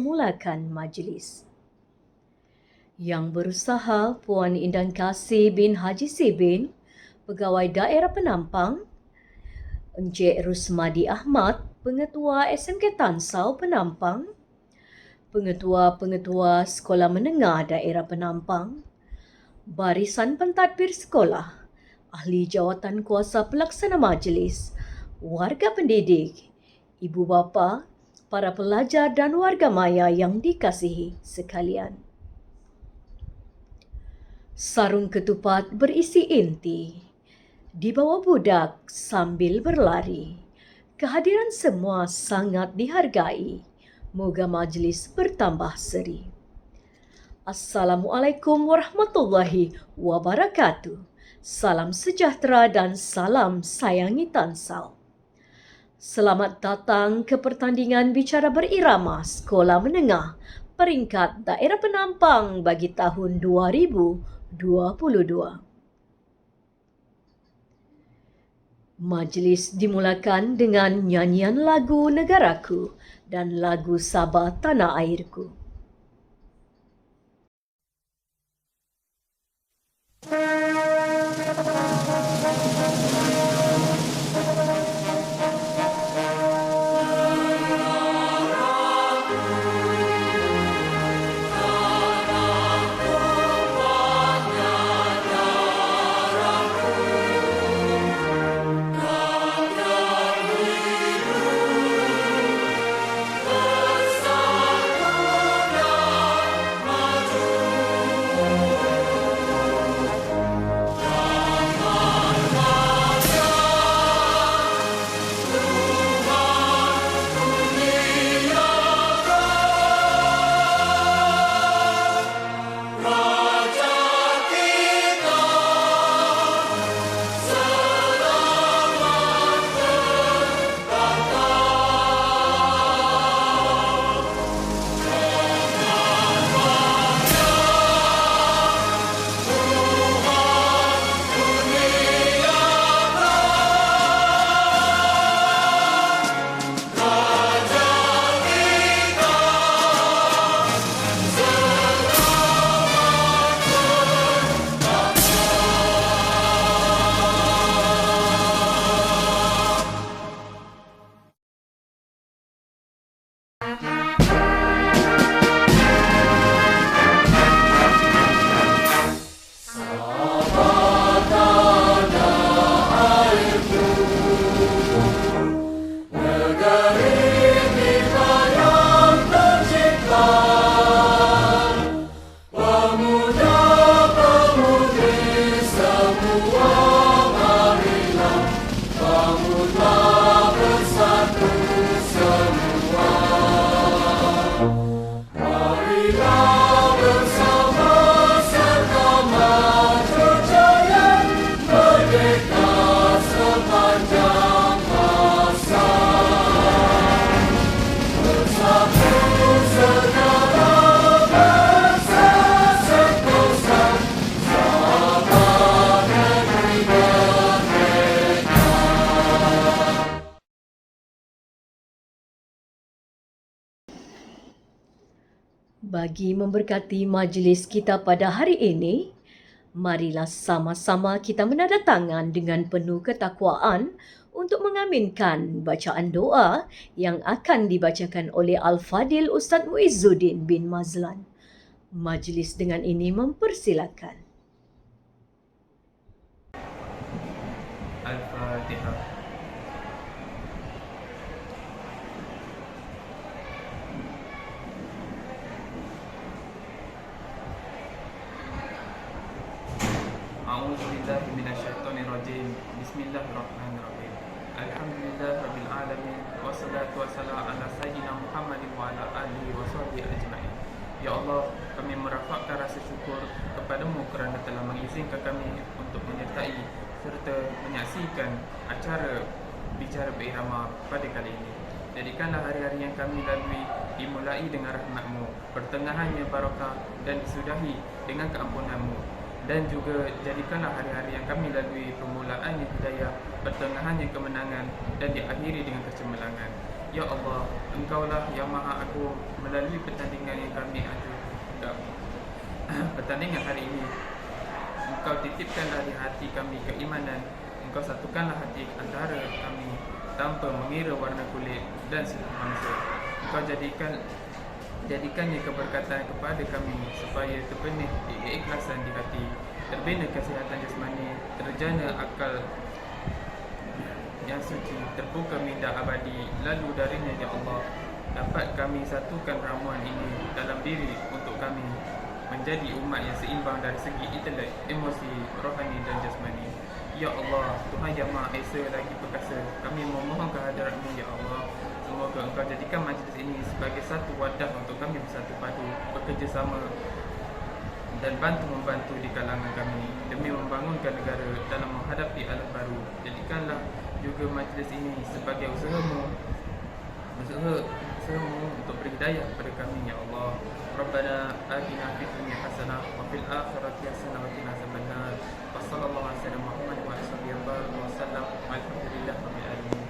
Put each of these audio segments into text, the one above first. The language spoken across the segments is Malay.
memulakan majlis. Yang berusaha Puan Indan Kasih bin Haji Sibin, Pegawai Daerah Penampang, Encik Rusmadi Ahmad, Pengetua SMK Tansau Penampang, Pengetua-pengetua Sekolah Menengah Daerah Penampang, Barisan Pentadbir Sekolah, Ahli Jawatan Kuasa Pelaksana Majlis, warga pendidik, ibu bapa, para pelajar dan warga maya yang dikasihi sekalian. Sarung ketupat berisi inti, dibawa budak sambil berlari. Kehadiran semua sangat dihargai. Moga majlis bertambah seri. Assalamualaikum warahmatullahi wabarakatuh. Salam sejahtera dan salam sayangi Tansau. Selamat datang ke pertandingan bicara berirama Sekolah Menengah peringkat Daerah Penampang bagi tahun 2022. Majlis dimulakan dengan nyanyian lagu Negaraku dan lagu Sabah Tanah Airku. Bagi memberkati majlis kita pada hari ini, marilah sama-sama kita menandatangan dengan penuh ketakwaan untuk mengaminkan bacaan doa yang akan dibacakan oleh Al-Fadil Ustaz Muizzuddin bin Mazlan. Majlis dengan ini mempersilakan. Al-Fatihah. A'udzubillahi minasyaitonirrajim. Bismillahirrahmanirrahim. Alhamdulillahirabbil alamin wassalatu wassalamu ala sayyidina Muhammadin wa ala alihi washabbihi ajmain. Ya Allah, kami merafakkan rasa syukur kepadamu kerana telah mengizinkan kami untuk menyertai serta menyaksikan acara bicara berirama pada kali ini. Jadikanlah hari-hari yang kami lalui dimulai dengan rahmat-Mu, pertengahannya barakah dan disudahi dengan keampunan-Mu. Dan juga jadikanlah hari-hari yang kami lalui permulaannya hidayah, pertengahannya kemenangan dan diakhiri dengan kecemerlangan. Ya Allah, Engkaulah yang Maha Agung. Melalui pertandingan yang kami ada pertandingan hari ini, Engkau titipkanlah di hati kami keimanan. Engkau satukanlah hati antara kami tanpa mengira warna kulit dan suku bangsa. Engkau jadikannya keberkatan kepada kami, supaya terbenih keikhlasan di hati, terbina kesihatan jasmani, terjana akal yang suci, terbuka minda abadi. Lalu darinya, ya Allah, dapat kami satukan ramuan ini dalam diri untuk kami menjadi umat yang seimbang dari segi intelek, emosi, rohani dan jasmani. Ya Allah, Tuhan Yang Maha Esa lagi perkasa, kami memohon kehadirat-Mu, ya Allah. Semoga Engkau jadikan majlis ini sebagai satu wadah untuk kami bersatu padu, bekerjasama dan bantu-membantu di kalangan kami demi membangunkan negara dalam menghadapi alam baru. Jadikanlah juga majlis ini sebagai usahamu untuk beri hidayah kepada kami, ya Allah. Rabbana atina fid dunya hasanah wa fil akhirati hasanah wa qina azabannar. Wa sallallahu alaihi wasallam Muhammad wa alihi wasallam. Alhamdulillahirabbil alamin.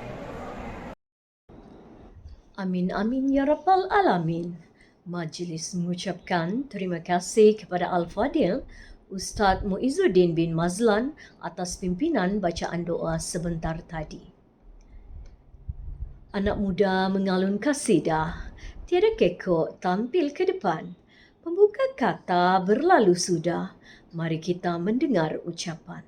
Amin amin ya rabbal alamin. Majlis mengucapkan terima kasih kepada Al-Fadil Ustaz Muizzuddin bin Mazlan atas pimpinan bacaan doa sebentar tadi. Anak muda mengalun kasidah, tiada kekok tampil ke depan. Pembuka kata berlalu sudah, mari kita mendengar ucapan.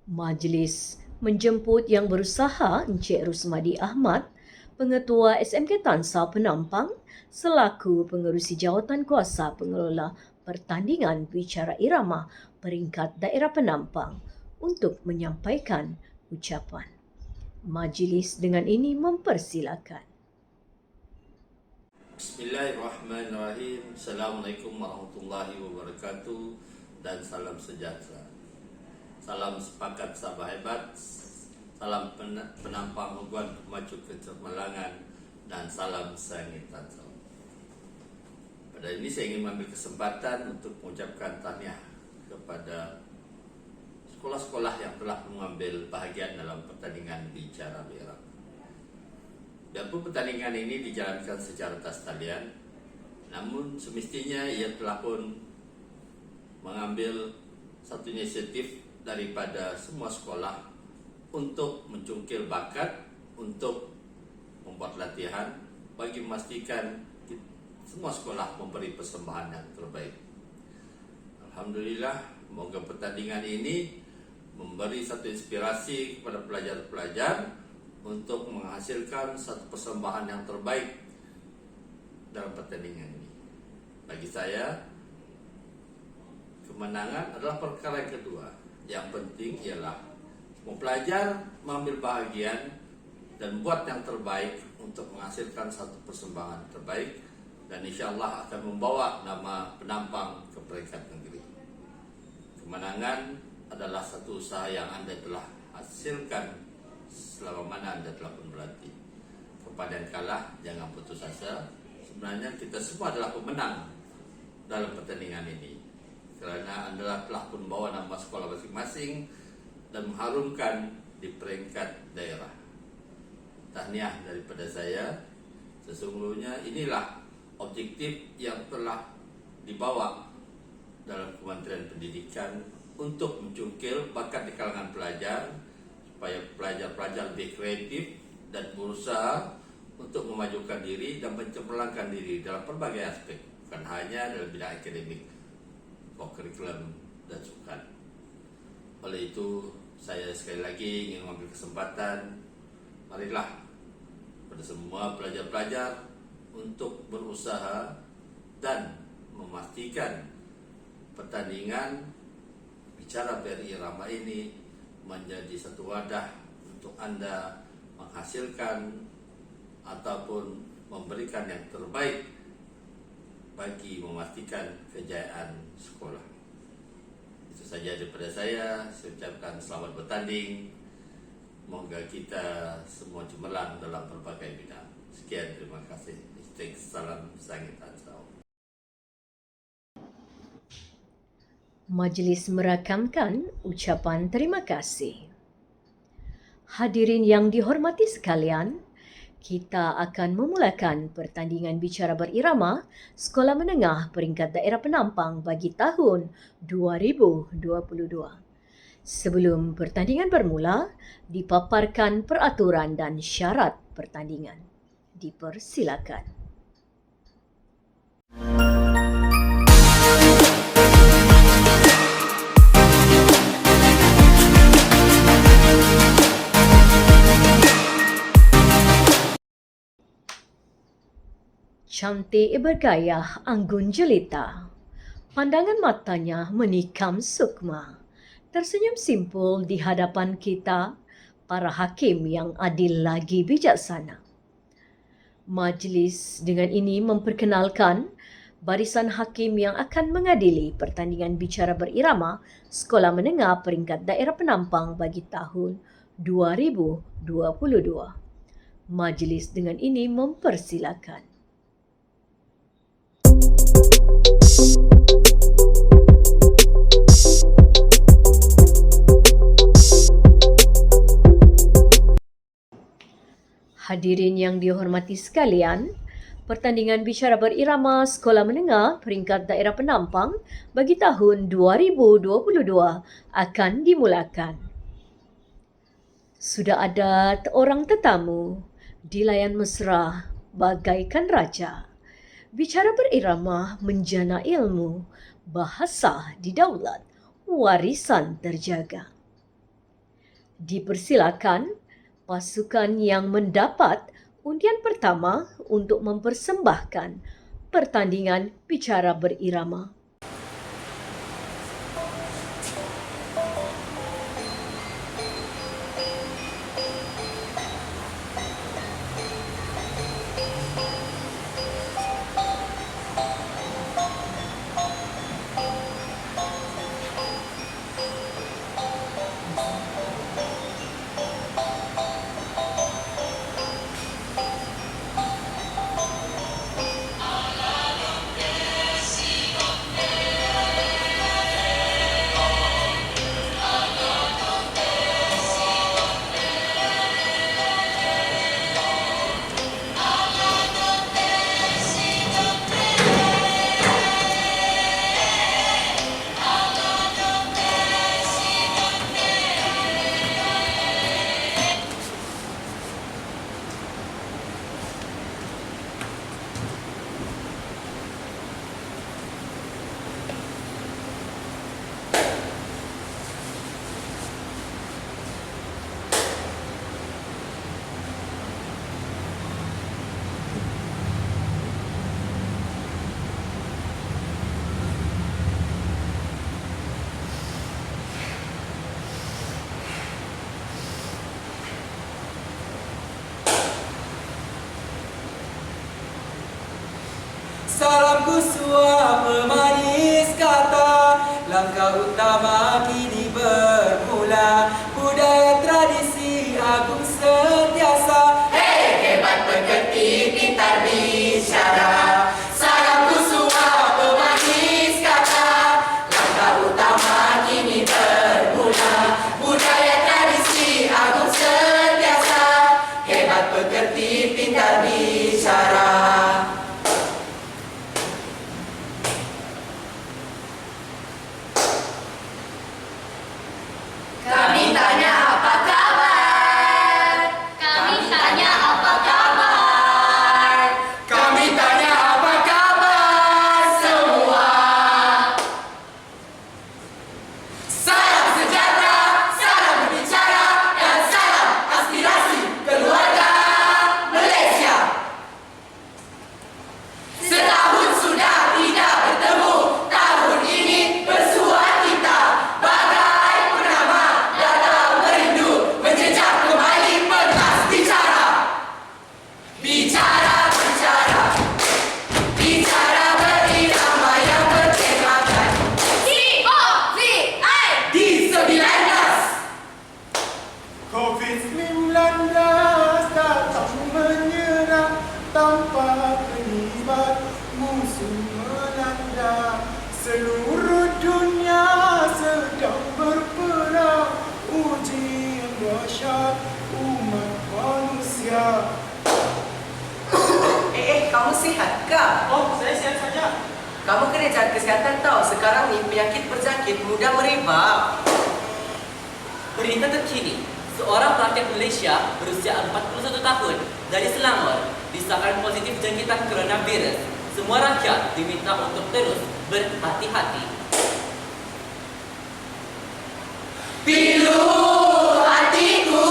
Majlis menjemput yang berusaha Encik Rusmadi Ahmad, Pengetua SMK Tansah Penampang, selaku pengerusi jawatan kuasa pengelola pertandingan bicara irama peringkat daerah Penampang untuk menyampaikan ucapan. Majlis dengan ini mempersilakan. Bismillahirrahmanirrahim. Assalamualaikum warahmatullahi wabarakatuh dan salam sejahtera. Salam sepakat sabah hebat, salam penampang hubungan pemacu kecemerlangan, dan salam sayangi Tansah. Pada ini saya ingin mengambil kesempatan untuk mengucapkan tahniah kepada sekolah-sekolah yang telah mengambil bahagian dalam pertandingan bicara irama. Biarpun pertandingan ini dijalankan secara tas talian, namun semestinya ia telah pun mengambil satu inisiatif daripada semua sekolah untuk mencungkil bakat, untuk membuat latihan bagi memastikan semua sekolah memberi persembahan yang terbaik. Alhamdulillah, semoga pertandingan ini memberi satu inspirasi kepada pelajar-pelajar untuk menghasilkan satu persembahan yang terbaik dalam pertandingan ini. Bagi saya, kemenangan adalah perkara yang kedua. Yang penting ialah semua pelajar mengambil bahagian dan buat yang terbaik untuk menghasilkan satu persembahan terbaik, dan insya Allah akan membawa nama Penampang ke peringkat negeri. Kemenangan adalah satu usaha yang Anda telah hasilkan selama mana Anda telah pun berlatih. Kepada yang kalah, jangan putus asa. Sebenarnya kita semua adalah pemenang dalam pertandingan ini, kerana Anda telah pun membawa nama sekolah masing-masing dan mengharumkan di peringkat daerah. Tahniah daripada saya. Sesungguhnya inilah objektif yang telah dibawa dalam Kementerian Pendidikan untuk mencungkil bakat di kalangan pelajar, supaya pelajar-pelajar lebih kreatif dan berusaha untuk memajukan diri dan mencemerlangkan diri dalam berbagai aspek, bukan hanya dalam bidang akademik, kurikulum dan sukan. Oleh itu, saya sekali lagi ingin mengambil kesempatan, marilah pada semua pelajar-pelajar untuk berusaha dan memastikan pertandingan bicara berirama ini menjadi satu wadah untuk Anda menghasilkan ataupun memberikan yang terbaik bagi memastikan kejayaan sekolah. Itu saja daripada saya. Saya ucapkan selamat bertanding. Semoga kita semua cemerlang dalam berbagai bidang. Sekian, terima kasih. Salam sayangi Tansah. Majlis merakamkan ucapan terima kasih. Hadirin yang dihormati sekalian, Kita akan memulakan pertandingan bicara berirama Sekolah Menengah Peringkat Daerah Penampang bagi tahun 2022. Sebelum pertandingan bermula, dipaparkan peraturan dan syarat pertandingan. Dipersilakan. Cantik bergaya anggun jelita. Pandangan matanya menikam sukma. Tersenyum simpul di hadapan kita, para hakim yang adil lagi bijaksana. Majlis dengan ini memperkenalkan barisan hakim yang akan mengadili pertandingan bicara berirama Sekolah Menengah Peringkat Daerah Penampang bagi tahun 2022. Majlis dengan ini mempersilakan. Hadirin yang dihormati sekalian, pertandingan bicara berirama Sekolah Menengah Peringkat Daerah Penampang bagi tahun 2022 akan dimulakan. Sudah ada orang tetamu, dilayan mesra bagaikan raja. Bicara berirama menjana ilmu, bahasa didaulat, warisan terjaga. Dipersilakan pasukan yang mendapat undian pertama untuk mempersembahkan pertandingan bicara berirama. Salamku suap pemanis kata, langkah utama kini bermula. Budaya tradisi agung sentiasa, hebat pekerti pintar bicara. Salamku suap pemanis kata, langkah utama kini bermula. Budaya tradisi agung sentiasa, hebat pekerti pintar bicara. kah? Oh, saya siap saja. Kamu kena jaga kesihatan tau. Sekarang ni penyakit berjangkit mudah merebak. Berita terkini, seorang rakyat Malaysia berusia 41 tahun dari Selangor disahkan positif jangkitan coronavirus. Semua rakyat diminta untuk terus berhati-hati. Pilu hatiku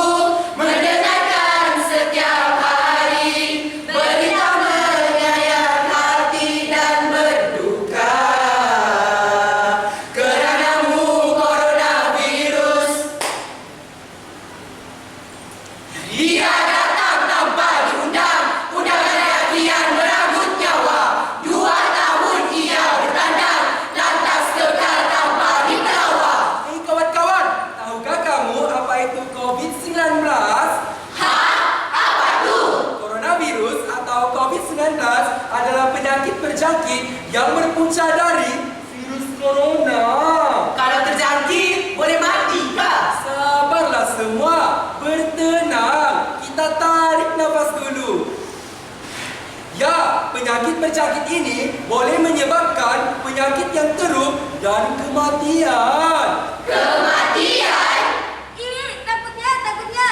mendengarkan setiap hari berita menyayat hati dan berduka keranamu coronavirus. Dia datang tanpa diundang, undangan kian merenggut nyawa. 2 tahun ia bertandang, lantas kekal tanpa dikelawar. Hei kawan-kawan, tahukah kamu apa itu COVID-19? Apa tu? Coronavirus atau COVID-19 adalah penyakit berjangkit yang berpunca dari virus corona. Kalau terjangkit, boleh mati kah? Sabarlah semua, bertenang. Kita tarik nafas dulu. Ya, penyakit berjangkit ini boleh menyebabkan penyakit yang teruk dan kematian. Kematian? Takutnya.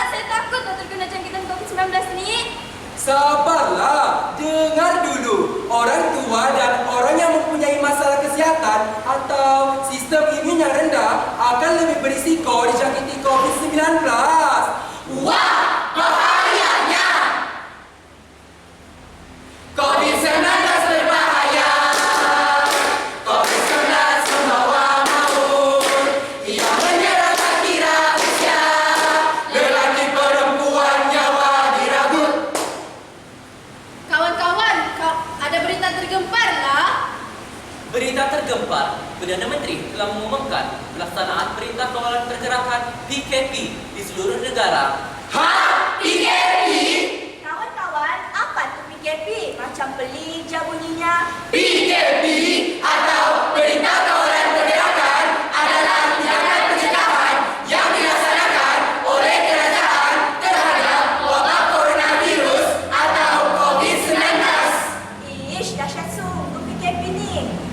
Saya takut kalau terkena jangkitan COVID-19 ni. Sabarlah, dengar dulu. Orang tua dan orang yang mempunyai masalah kesihatan atau sistem imun yang rendah akan lebih berisiko dijangkiti COVID-19. Wah, bahayanya! COVID-19 berbahaya. COVID-19 membawa maut. Ia menyerang kira usia. Lelaki perempuan nyawa dirabut. Kawan-kawan, ada berita tergempar lah. Berita tergempar, Perdana Menteri telah mengumumkan pelaksanaan Perintah Kawalan Pergerakan PKP di seluruh negara. PKP? Kawan-kawan, apa tu PKP? Macam pelik je bunyinya. PKP atau Perintah Kawalan Pergerakan adalah tindakan pencegahan yang dilaksanakan oleh kerajaan terhadap wabak coronavirus atau COVID-19. Ish, dahsyat sungguh PKP ni.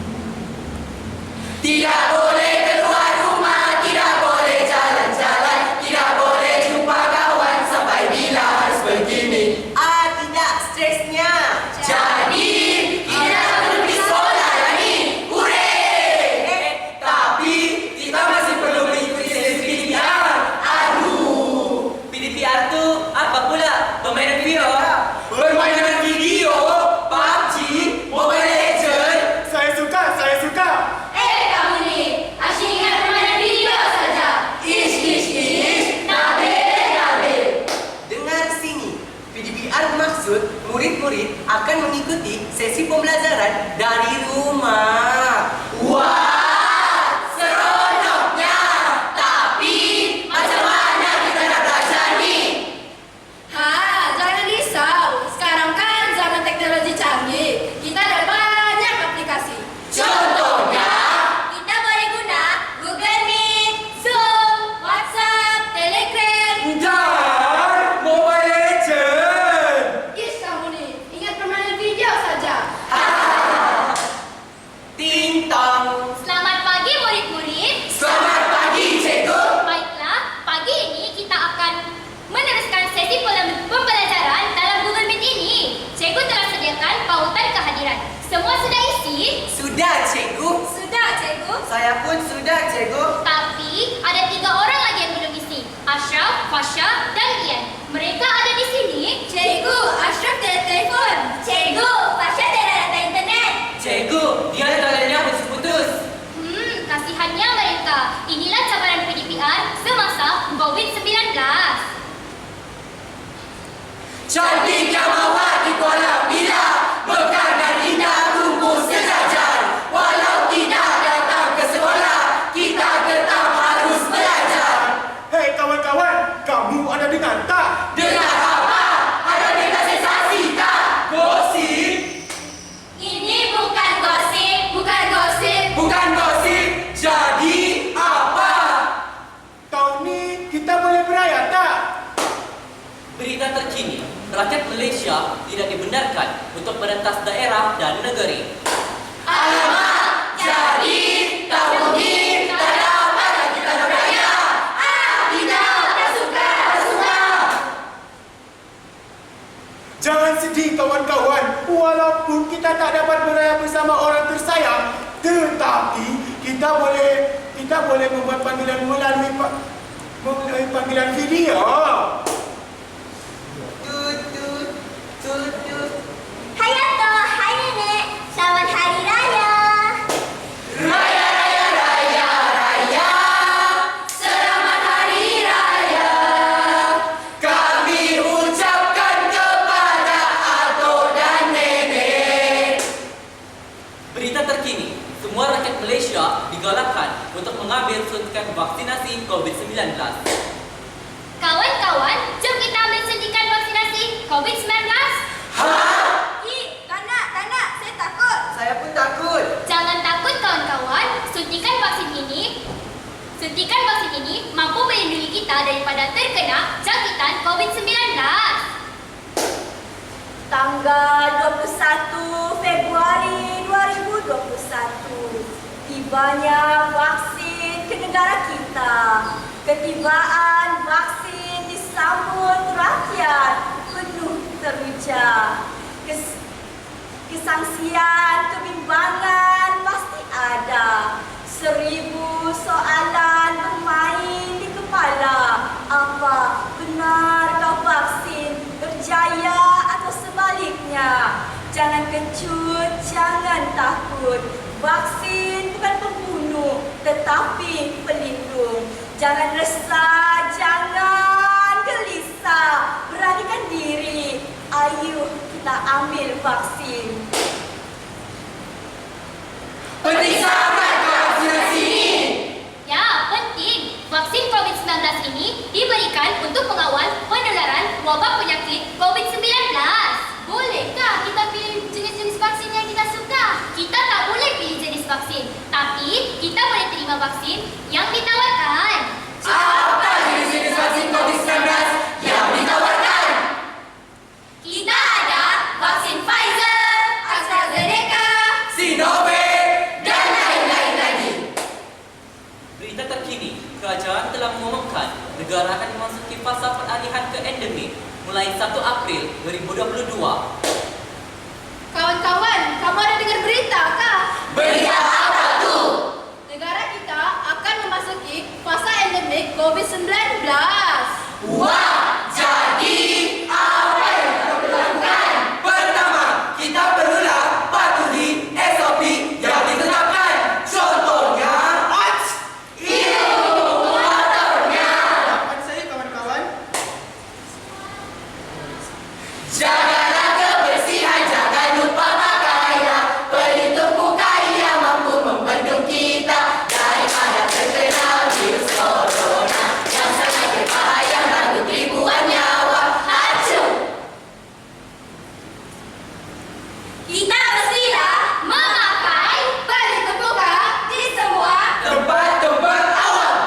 Tidak boleh keluar rumah, tidak boleh jalan-jalan, tidak boleh jumpa kawan sampai bila harus begini. Tidak, stresnya. Jadi, kita pergi sekolah dah ni. Hurray! Tapi, kita masih perlu mengikuti sesi PDPR. Aduh. PDPR tu apa pula? Permainan video? Permainan video, PUBG, Mobile Legends. Saya suka. Kamu ni, asyik ingat permainan video saja. Ish, nabe. Dengar sini, PDPR maksud murid-murid akan mengikuti sesi pembelajaran dari rumah. Wah, seronoknya. Tapi, macam mana kita nak belajar ni? Jangan risau. Sekarang kan zaman teknologi canggih. Kita ada banyak aplikasi. Contohnya, Kita boleh guna Google Meet, Zoom, WhatsApp, Telegram. dan Mobile Legends. Ish, kamu ni, ingat permainan video saja. Tintang. Selamat pagi murid-murid. Selamat pagi, cikgu. Baiklah, pagi ini kita akan meneruskan sesi pembelajaran dalam Google Meet ini. Cikgu telah sediakan pautan kehadiran. Semua sudah isi? Sudah, cikgu. Sudah, cikgu. Saya pun sudah, cikgu. Tapi ada 3 orang lagi yang belum isi. Ashraf, Fasha, dan Ian. Mereka ada di sini. Cikgu, Ashraf tiada telefon. Cikgu, Fasha tiada data internet. Cikgu, dia talentnya putus-putus. Kasihannya mereka. Inilah cabaran PDPR semasa COVID-19. Cantik yang mawar di Kuala Bila, mekar dan indah tumbuh sejajar. Walau tidak datang ke sekolah, kita tetap harus belajar. Hei kawan-kawan, kamu ada dengar tak? Dengar apa? Ada dengar sensasi tak? Gosip? Ini bukan gosip. Bukan gosip. Jadi apa? Tahun ni kita boleh beraya tak? Berita terkini, rakyat Malaysia tidak dibenarkan untuk untuk merentas daerah dan negeri. Alamak, jadi tak mungkin tak dapat kita beraya. Tidak, tak suka. Jangan sedih kawan-kawan, walaupun kita tak dapat beraya bersama orang tersayang, tetapi kita boleh membuat panggilan melalui panggilan video. Tut. Hayato, hai nenek. Selamat Hari Raya. Raya. Selamat Hari Raya. Kami ucapkan kepada atuk dan nenek. Berita terkini, semua rakyat Malaysia digalakkan untuk mengambil suntikan vaksinasi COVID-19. Kawan-kawan, jom kita ambil suntikan vaksinasi COVID-19. Tak nak. Saya takut. Saya pun takut. Jangan takut kawan-kawan, suntikan vaksin ini mampu melindungi kita daripada terkena jangkitan COVID-19. Tanggal 21 Februari 2021, tibanya vaksin ke negara kita. Ketibaan vaksin disambut rakyat penuh teruja. Kesangsian, kebimbangan pasti ada. 1000 soalan bermain di kepala. Apa benarkah vaksin berjaya atau sebaliknya? Jangan kecut, jangan takut. Vaksin bukan pembunuh tetapi pelindung. Jangan resah, jangan gelisah. Beranikan diri. Ayo kita ambil vaksin. Penting sangat vaksinasi ini. Ya, penting. Vaksin COVID-19 ini diberikan untuk mengawal penularan wabak penyakit COVID-19. Bolehkah kita pilih jenis-jenis vaksin yang kita suka? Kita tak boleh pilih jenis vaksin, tapi kita boleh terima vaksin yang ditawarkan. Apa jenis-jenis vaksin COVID-19 yang ditawarkan? Kita ada vaksin Pfizer, AstraZeneca, Sinovac, dan lain-lain lagi. Berita terkini, kerajaan telah mengumumkan negara akan memasuki fasa peralihan ke endemik mulai 1 April 2022. Kawan-kawan, kamu ada dengar berita kah? Berita apa tu? Negara kita akan memasuki fasa endemik COVID-19. Wah, jadi apa yang kita perlu lakukan? Pertama, kita perlulah patuhi SOP yang ditetapkan. Contohnya, motornya. Dapat saya kawan-kawan. Jagalah kebersihan, jangan lupa pakailah pelitup muka yang mampu membendung kita daripada terkena virus corona yang sangat berbahaya merenggut ribuan nyawa. Hacu! Kita mestilah memakai pelitup muka di semua tempat-tempat awam.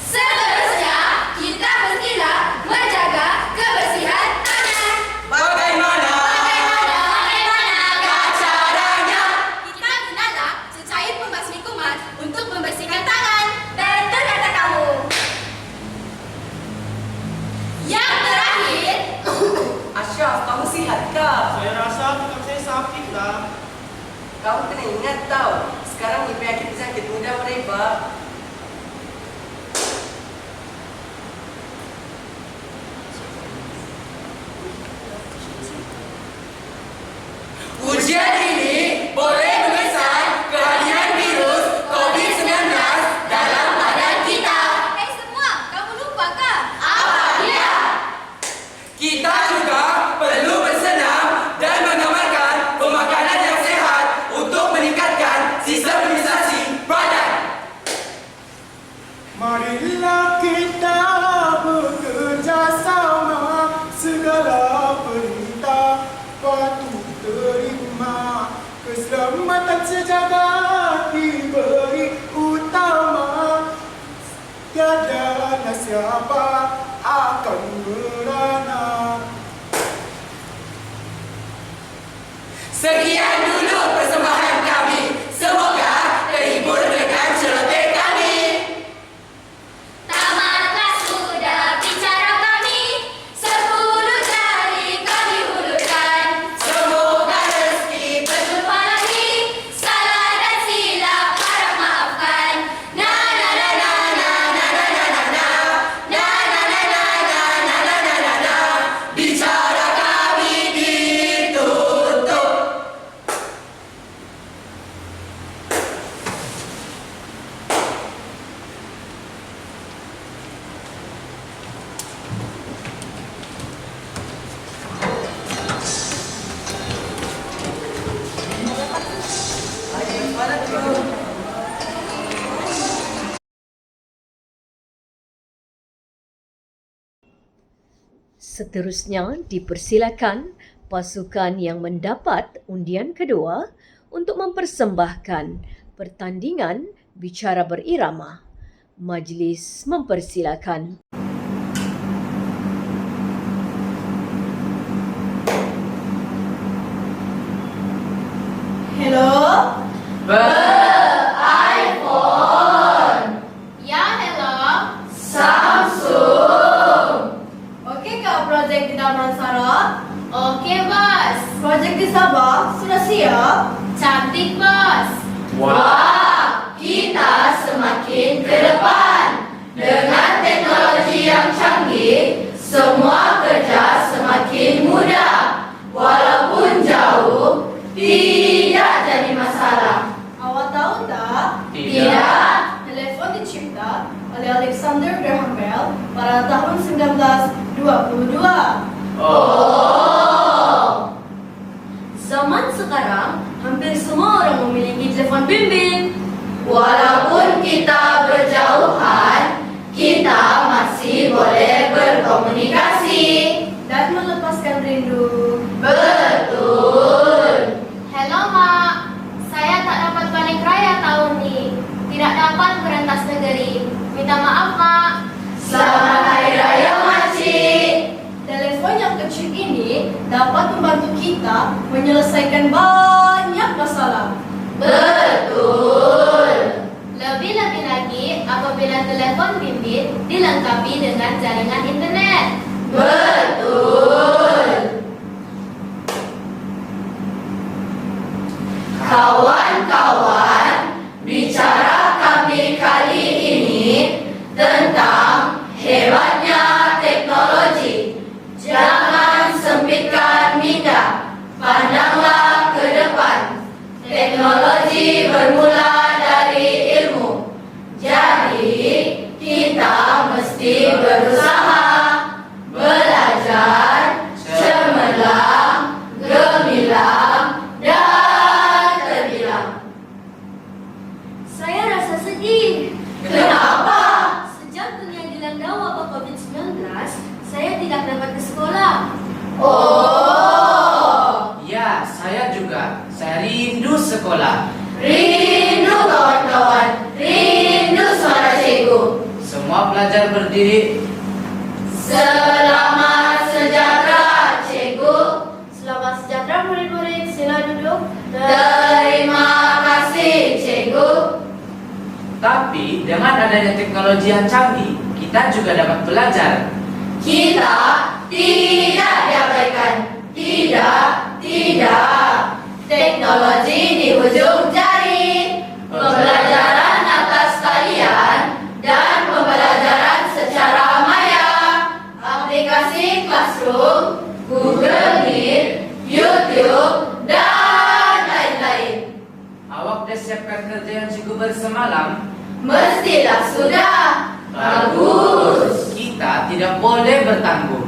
Seterusnya, kita mestilah menjaga kebersihan tangan. Bagaimanakah caranya? Kita gunalah cecair pembasmi kuman untuk membersihkan tangan. Betul kata kamu. Yang terakhir, Ashraf, kamu sihatkah? Saya rasa tukang saya sakit lah. Kamu kena ingat tau, sekarang ni penyakit mudah merebak. ujian ini boleh memesan kehadiran virus COVID-19 dalam badan kita. Semua, kamu lupakah? Apa dia? Kita juga perlu bersenam dan mengamalkan pemakanan yang sehat untuk meningkatkan sistem imunisasi badan. Marilah kita bekerja sama, segala perintah patuh terima. Keselamatan sejaga diberi utama. Tiadalah siapa akan akan merana. Sekian dulu persembahan kami. Semoga terhibur dengan celoteh kami. Tamatlah sudah bicara kami, 10 jari kami hulurkan. Semoga rezeki Berjumpa lagi, salah dan silap harap maafkan. Na na na na na na na na na na. Na na na na na na na na na na. bicara kami ditutup. Seterusnya dipersilakan pasukan yang mendapat undian kedua untuk mempersembahkan pertandingan bicara berirama. Majlis mempersilakan. Hello? Ya, hello. Okey kak projek di Damansara? Oke, bos. Projek di Sabah sudah siap? Cantik, bos. Wah, kita semakin ke depan. Dengan teknologi yang canggih, semua kerja semakin mudah. Walaupun jauh, tidak jadi masalah. Awak tahu tak? Tidak. Telepon dicipta oleh Alexander Graham Bell pada tahun 1922. Oh. Zaman sekarang, hampir semua orang memiliki telepon bimbit. Walaupun kita berjauhan, kita masih boleh berkomunikasi. Dan melepaskan rindu. Betul. Hello, Mak. Saya tak dapat balik raya tahun ini. Tidak dapat berentas negeri. Minta maaf, Mak. Selamat Hari Raya, Makcik. Telepon yang kecil ini dapat membantu kita menyelesaikan banyak masalah. Betul. Lebih-lebih lagi apabila telepon bimbit dilengkapi dengan jaringan internet. Betul. Kawan-kawan, bicara kami kali ini tentang hebatnya teknologi. Jangan sempitkan minda, pandanglah ke depan. Teknologi bermula dari ilmu. Jadi, kita mesti berusaha, belajar, cemerlang, gemilang, dan terbilang. Saya rasa sedih. Kenapa? Sejak dunia dilanda wabah COVID-19, saya tidak dapat ke sekolah. Oh, Ya, saya juga. Saya rindu sekolah. rindu kawan-kawan, rindu suara cikgu. Semua pelajar berdiri. Selamat sejahtera, cikgu. Selamat sejahtera murid-murid, sila duduk. Terima kasih, cikgu. Tapi dengan adanya teknologi yang canggih, kita juga dapat belajar. Kita tidak diabaikan. Tidak. Teknologi di ujung jari. Pembelajaran atas talian dan pembelajaran secara maya. Aplikasi Classroom, Google Meet, YouTube, dan lain-lain. Awak dah siapkan kerja yang cikgu bersemalam? Mestilah sudah. Bagus. Kita tidak boleh bertanggung.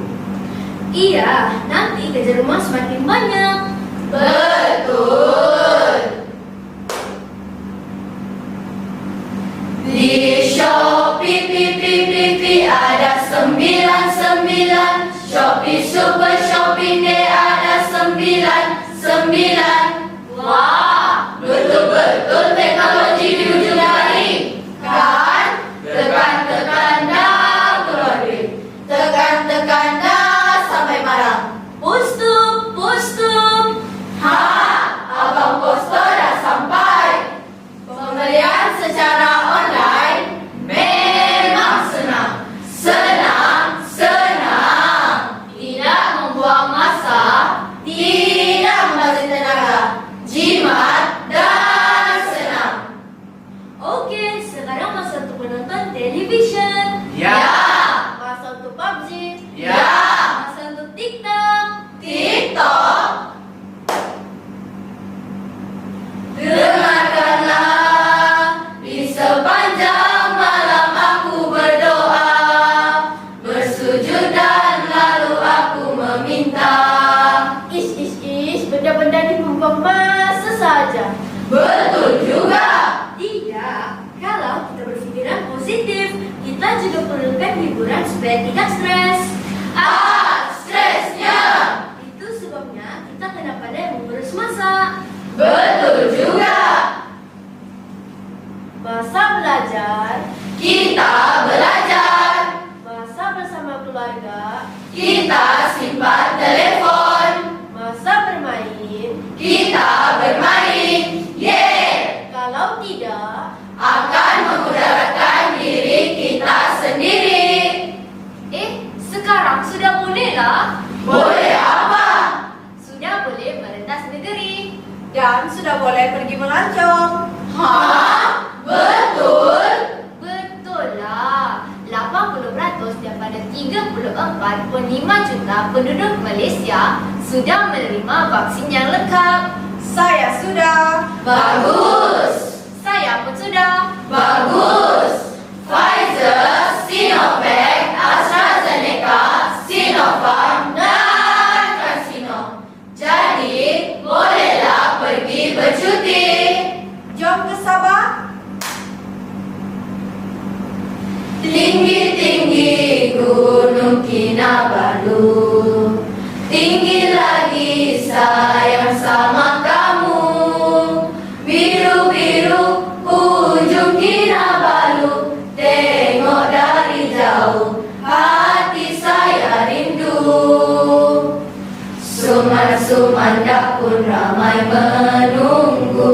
Iya, nanti kerja rumah semakin banyak. Betul. Di Shopee pipi ada 99. Shopee Super Shopping Day ada 99. Wah, betul-betul teknologi di ujung jari. Kan? Tekan dan keluar duit. Tekan kita belajar. Masa bersama keluarga, Kita simpan telepon. masa bermain. Kita bermain. Yeay! Kalau tidak, Akan memudaratkan diri kita sendiri. Sekarang sudah bolehlah. Boleh apa? Sudah boleh merentas negeri. dan sudah boleh pergi melancong. Hah? Betul? Betul lah. 80% daripada 34.5 juta penduduk Malaysia sudah menerima vaksin yang lengkap. Saya sudah. Bagus. Saya pun sudah. Bagus. Pfizer, Sinovac, AstraZeneca, Sinopharm, dan CanSino. Jadi, bolehlah pergi bercuti. Jom ke Sabah. Tinggi-tinggi Gunung Kinabalu, tinggi lagi sayang sama kamu. Biru-biru ujung Kinabalu, tengok dari jauh hati saya rindu. Suman-suman pun ramai menunggu,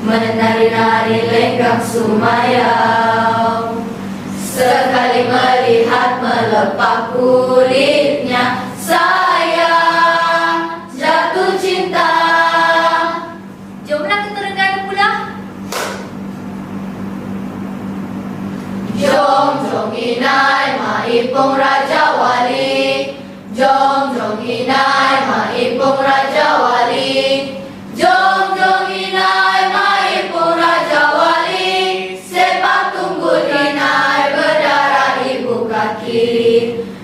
menari-nari lenggang sumayau. Sekali melihat melepak kulitnya, saya jatuh cinta. Jomlah ke Terengganu pula. Jom jom inai maipung Raja Wali. Jom jom inai maipung Raja Wali. Jom jom inai maipung Raja Wali. Sepak tunggul inai berdarah ibu kaki.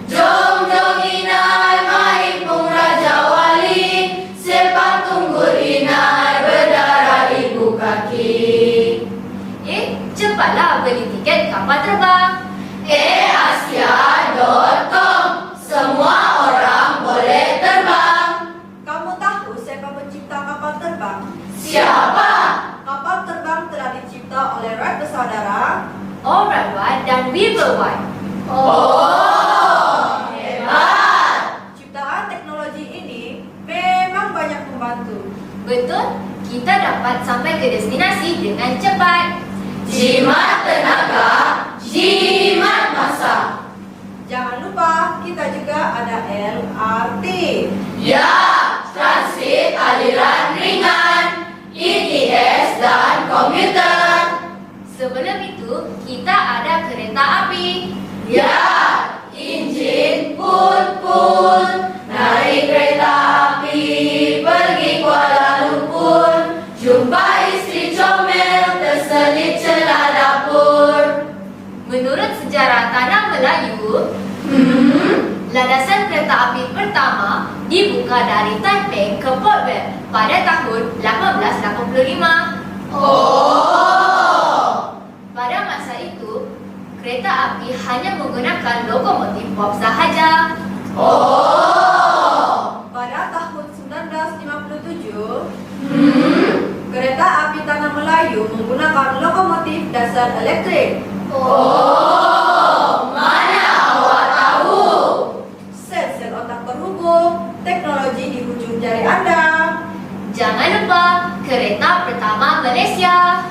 Jom jom inai maipung Raja Wali. Sepak tunggul inai berdarah ibu kaki. Cepatlah beli tiket kapal terbang. Asia.com. Semua orang boleh terbang. Kamu tahu siapa pencipta kapal terbang? Siapa? Kapal terbang telah dicipta oleh Wright bersaudara. Alright White dan Wilbur White. Oh, hebat. Ciptaan teknologi ini memang banyak membantu. Betul, kita dapat sampai ke destinasi dengan cepat. Jimat tenaga, jimat masa. Jangan lupa, kita juga ada LRT. Ya, transit aliran ringan, ETS dan komuter. Sebelum itu, kita ada kereta api. Ya, injin pun naik kereta api pergi Kuala Lumpur, jumpa istri comel terselip celah dapur. Menurut sejarah tanah Melayu, landasan kereta api pertama dibuka dari Taipei ke Port Vell pada tahun 1885. Oh, Pada masa itu, kereta api hanya menggunakan lokomotif bop sahaja. oh, Pada tahun 1957, kereta api tanah Melayu menggunakan lokomotif dasar elektrik. oh, mana awak tahu? Sel-sel otak terhubung, teknologi di ujung jari Anda. Jangan lupa, kereta pertama Malaysia.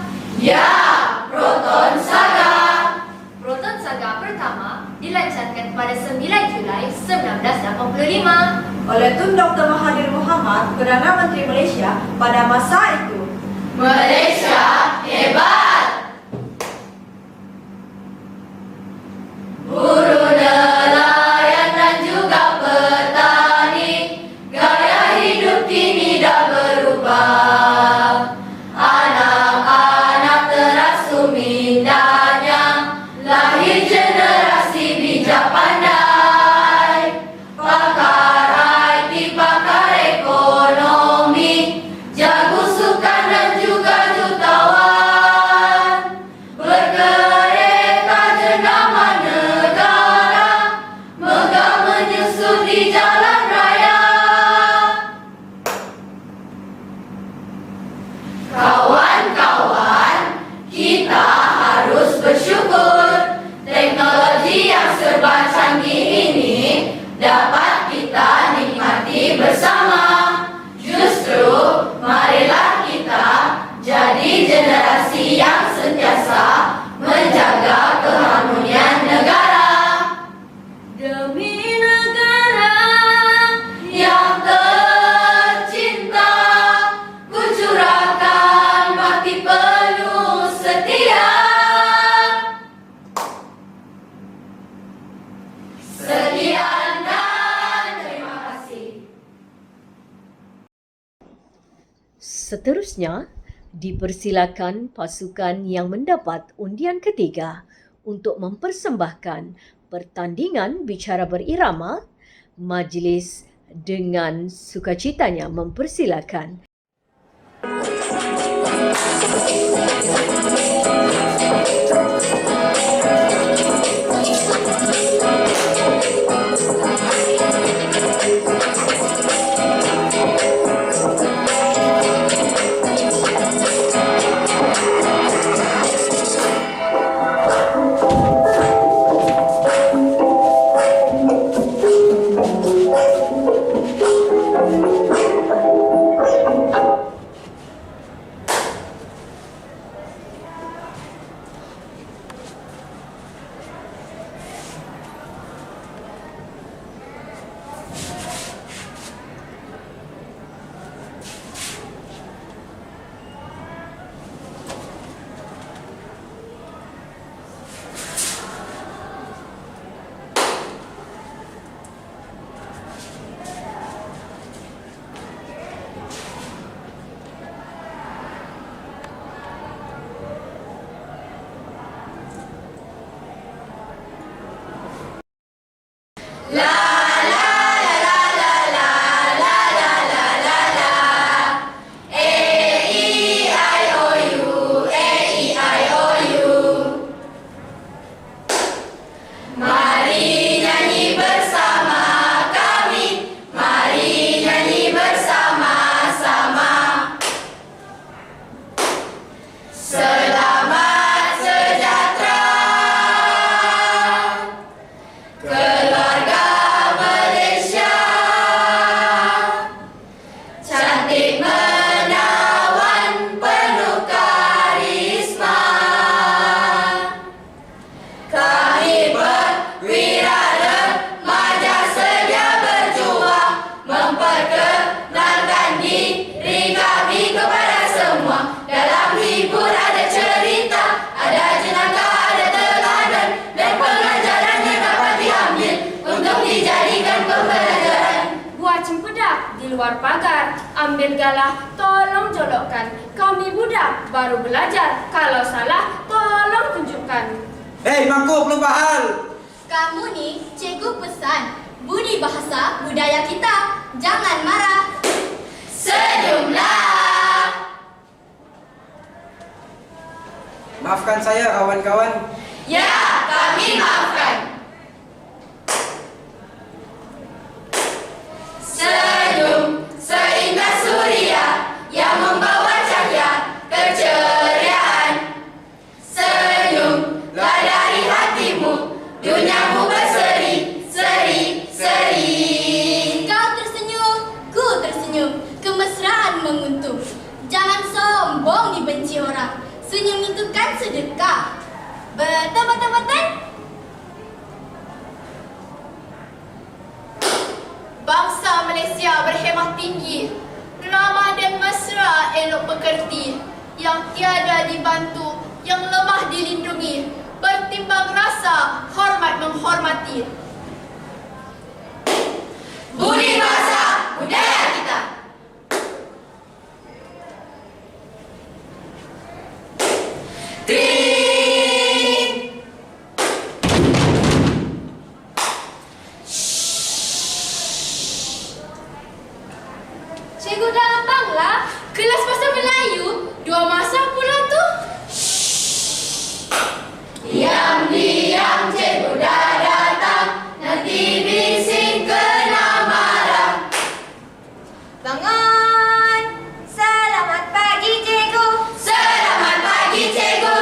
Ya, Proton Saga. Proton Saga pertama dilancarkan pada 9 Julai 1985. Oleh Tun Dr. Mahathir Mohamad, Perdana Menteri Malaysia pada masa itu. Malaysia hebat. Buruh nelayan dan juga petani, gaya hidup kini dah berubah. Anak-anak terasuh mindanya, lahir generasi bijak pandai. Pakar IT, pakar ekonomi, jago suka menjadi generasi yang sentiasa menjaga keharmonian negara. Demi negara Yang tercinta, ku curahkan bakti penuh setia. Sekian dan terima kasih. Seterusnya, dipersilakan pasukan yang mendapat undian ketiga untuk mempersembahkan pertandingan bicara berirama. Majlis dengan sukacitanya mempersilakan Mari nyanyi bersama kami, mari nyanyi bersama-sama. Selamat sejahtera, keluarga Malaysia. Cantik menawan penuh karisma. Kami perwira remaja sedia berjuang memperkenalkan diri kami kepada semua. Dalam hibur ada cerita, ada jenaka, ada teladan, dan pengajaran yang dapat diambil untuk dijadikan pembelajaran. Buat cempedak di luar pagar, ambil galah, tolong jolokkan. Kami budak baru belajar, kalau salah tolong tunjukkan. Hei, mangkuk lupa hal. Kamu nih, cikgu pesan, budi bahasa budaya kita, jangan marah. Senyumlah. Maafkan saya kawan-kawan. Ya, kami maafkan. Senyum seindah surya yang membawa cahaya keceriaan. Senyumlah dari hatimu, duniamu berseri, seri, seri. Kau tersenyum, ku tersenyum, kemesraan menguntung. Jangan sombong dibenci orang, senyum itu kan sedekah. Betul, betul, betul. Bangsa Malaysia berhemah tinggi, ramah dan mesra elok pekerti, yang tiada dibantu, yang lemah dilindungi, bertimbang rasa, hormat menghormati. Budi bahasa budaya kita. Tring. Cikgu datanglah, kelas bahasa Melayu, 2 masa pula tu. Diam-diam cikgu dah datang, nanti bising kena marah. Bangun! Selamat pagi, cikgu! Selamat pagi cikgu.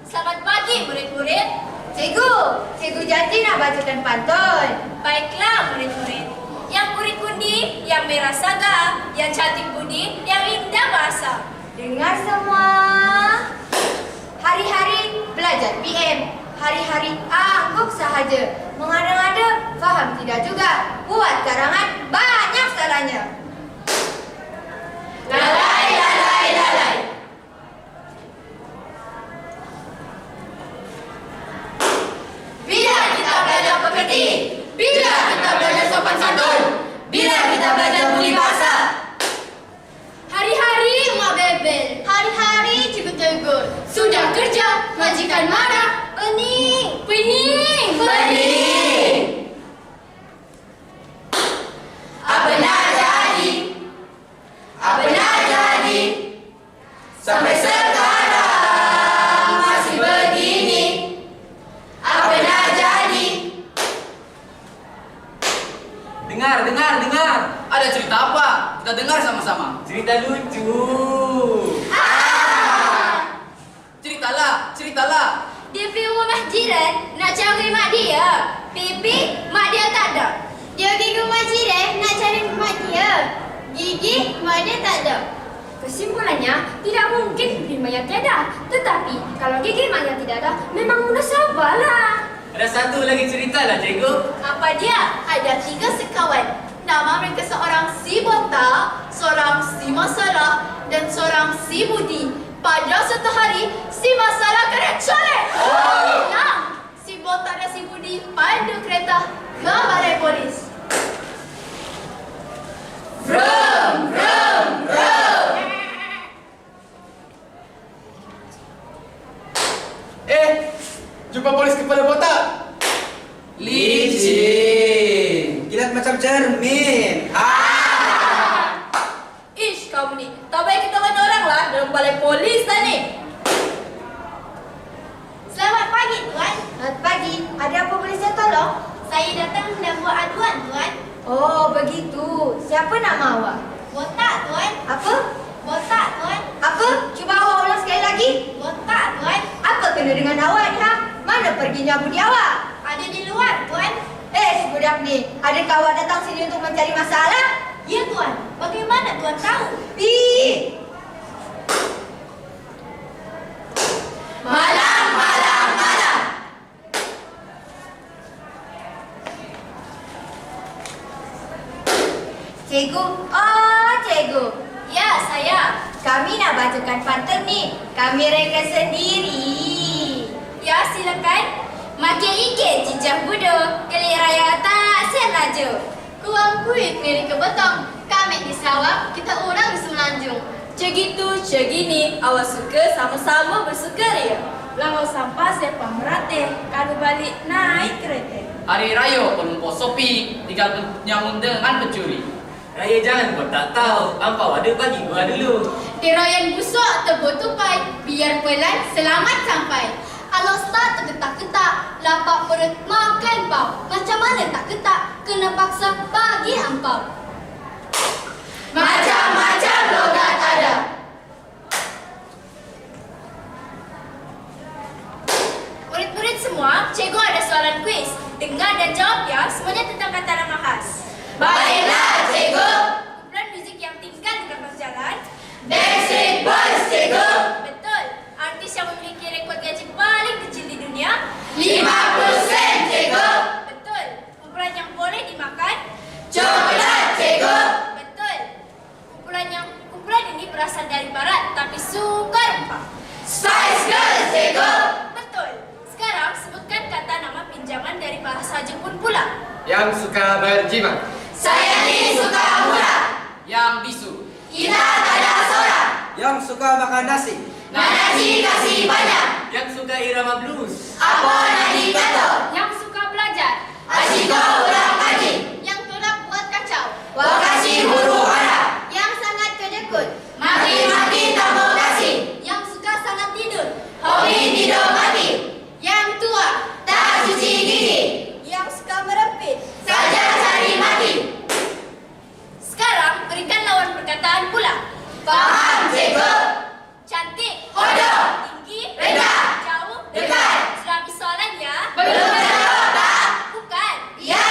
Selamat pagi, murid-murid! Cikgu, cikgu janji nak bacakan pantun. Baiklah, murid-murid. Yang kundi-kundi, yang merah saga, yang cantik budi, yang indah bahasa. Dengar semua. hari-hari angguk sahaja. Mengada-ngada, faham tidak juga. Buat karangan banyak salahnya. Lalai, lalai, lalai. Bila kita belajar pekerti, bila kita belajar sopan santun, bila kita belajar budi bahasa. Hari-hari mak bebel, hari-hari cikgu tegur. Sudah kerja, majikan marah. Pening, pening, pening. Apa nak jadi? Apa nak jadi? Sampai sekarang masih begini. Apa nak jadi? Dengar. Ada cerita apa? Kita dengar sama-sama. Cerita lucu. Ceritalah. Dia pergi rumah jiran nak cari mak dia. Pipi, mak dia tak ada. Dia pergi ke rumah jiran nak cari mak dia. Gigi, mak dia tak ada. Kesimpulannya, tidak mungkin Bimaya tiada. Tetapi, kalau gigi Maya tidak ada, memang mudah sabarlah. Ada satu lagi cerita lah, cikgu. Apa dia? Ada 3 sekawan. Nama mereka seorang si botak, seorang si masalah, dan seorang si budi. Pada suatu hari, si masalah kena colek. Hilang. Si botak dan si budi pandu kereta ke balai polis. Vroom, vroom, vroom. Jumpa polis kepala botak. Licin. Kilat macam cermin. Ish, kamu ni. Tak baik kita kena orang lah dalam balai polis lah ni. Selamat pagi, Tuan. Selamat pagi. Ada apa boleh saya tolong? Saya datang hendak buat aduan, Tuan. Oh, begitu. Siapa nama awak? Botak, Tuan. Apa? Botak, Tuan. Apa? Cuba awak ulang sekali lagi. Botak, Tuan. Apa kena dengan awak ni, ha? Mana perginya budi awak? Ada di luar, Tuan. Si budak ni. Adakah awak datang sini untuk mencari masalah? Ya, Tuan. Bagaimana Tuan tahu? Malam. Cikgu, cikgu. Ya, saya. Kami nak bacakan pantun ni. Kami reka sendiri. Ya, silakan. Makin ike cicah budo, keli raya tak selaju. Kuang kuit miring ke betong, kami di sawah, kita orang di semenanjung. Cegitu, cegini, awak suka sama-sama bersukaria. Langau sampah sepah merate, kalau balik naik kereta. Hari raya penumpang sopi, tinggal nyambung dengan pencuri. Raya jangan buat tak tahu, ampau ada bagi gua dulu. Dirayan busuk tebut tupai, biar pelan selamat sampai. Kalau start tergetak-getak, lapak perut makan bau. Macam mana tak getak, kena paksa bagi ampau. Macam-macam logat ada. Murid-murid semua, cikgu ada soalan kuis. Dengar dan jawab ya, semuanya tentang kata nama khas. Baiklah, cikgu. Kumpulan muzik yang tinggal di belakang jalan. Backstreet Boys, cikgu. Betul. Artis yang memiliki rekod gaji paling kecil di dunia. 50 sen, cikgu. Betul. Kumpulan yang boleh dimakan. Coklat, cikgu. Betul. Kumpulan ini berasal dari barat, tapi suka rempah. Spice Girls, cikgu. Betul. Sekarang sebutkan kata nama pinjaman dari bahasa Jepun pula. Yang suka berjimat. Saya ni suka mula. Yang bisu. Kita tak ada seorang. Yang suka makan nasi. Nasi kasih banyak. Yang suka irama blues. Apa nak dikata? Yang suka belajar. Asyik kau ulang kaji. Yang kerap buat kacau. Wakasi huru hara. Yang sangat kedekut. Maki-maki tambah kasih. Yang suka sangat tidur. Hobi tidur mati. Yang tua. Tak cuci gigi. Yang suka merepit. Saja cari mati. Sekarang berikan lawan perkataan pula. Faham, cikgu? Cantik. Hodoh. Tinggi. Rendah. Jauh. Dekat. Sudah habis soalan ya? Belum terjawab tak? Bukan. Ya.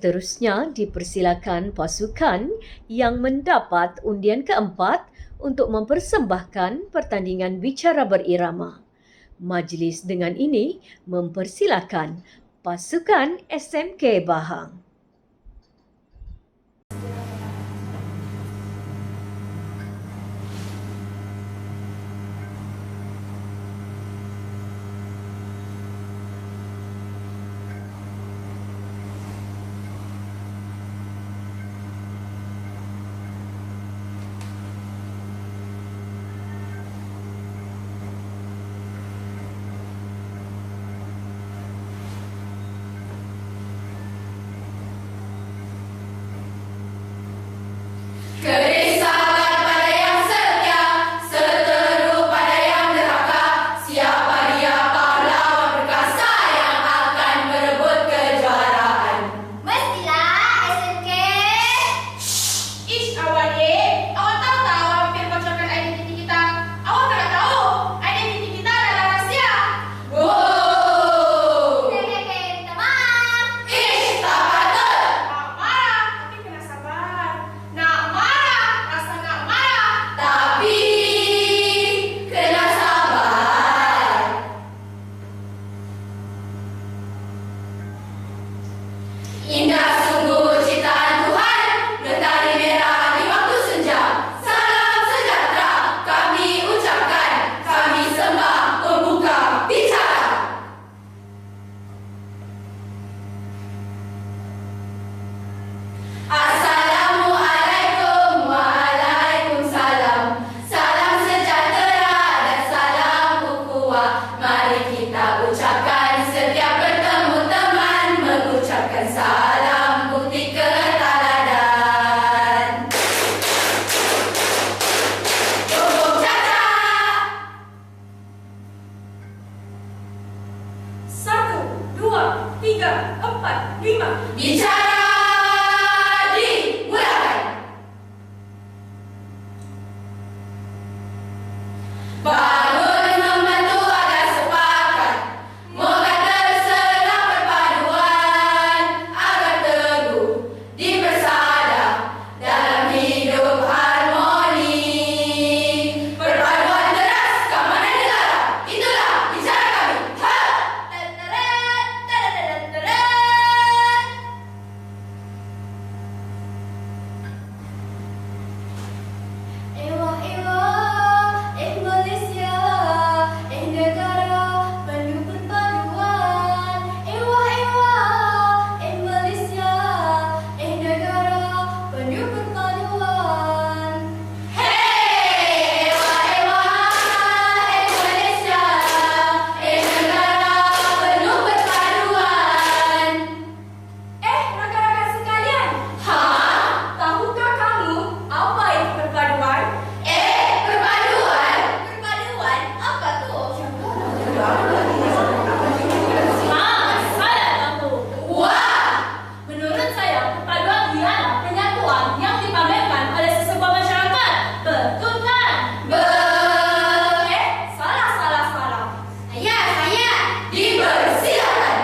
Seterusnya dipersilakan pasukan yang mendapat undian keempat untuk mempersembahkan pertandingan bicara berirama. Majlis dengan ini mempersilakan pasukan SMK Bahang. Keris sahabat pada yang setia, seteru pada yang derhaka. Siapa dia pahlawan perkasa yang akan merebut kejuaraan? Mestilah SMK. Ish, awak dek. Awak tahu tak awak hampir bocorkan identiti kita? Awak tak tahu. Identiti kita adalah rahasia. Wow! Hehehe, minta maaf. Ish, tak patut! Nak marah, tapi kena sabar. Nak marah, rasa nak marah. Tapi kena sabar. Indah sungguh ciptaan Tuhan, mentari merah di waktu senja. Salam sejahtera kami ucapkan, kami sembah pembuka bicara. Assalamualaikum waalaikumsalam. Salam sejahtera dan salam ukhuwah. Mari kita ucapkan setiap bertemu teman, mengucapkan salam bukti keteladan. Tumpuk caca. 1, 2, 3, 4, 5. Bicara dimulakan. Bangun membantu agar sepakat, moga terselah perpaduan, agar teguh dipersada dalam hidup harmoni. Perpaduan deras keamanan negara, itulah bicara kami. Ha! Teret, teret, teret, teret. Ewah, ewah, Malaysia, negara penuh perpaduan. Ewah, ewah, Malaysia, negara penuh perpaduan. Hei, ewa-ewa, Malaysia, negara penuh perpaduan. Rakan-rakan sekalian, Ha? tahukah kamu apa itu perpaduan? Perpaduan? Perpaduan apa tuh? Saya tahu. Wah, Menurut saya, perpaduan ialah penyatuan yang dipamerkan oleh sesebuah masyarakat. Betul kan? Salah. Saya. dipersilakan.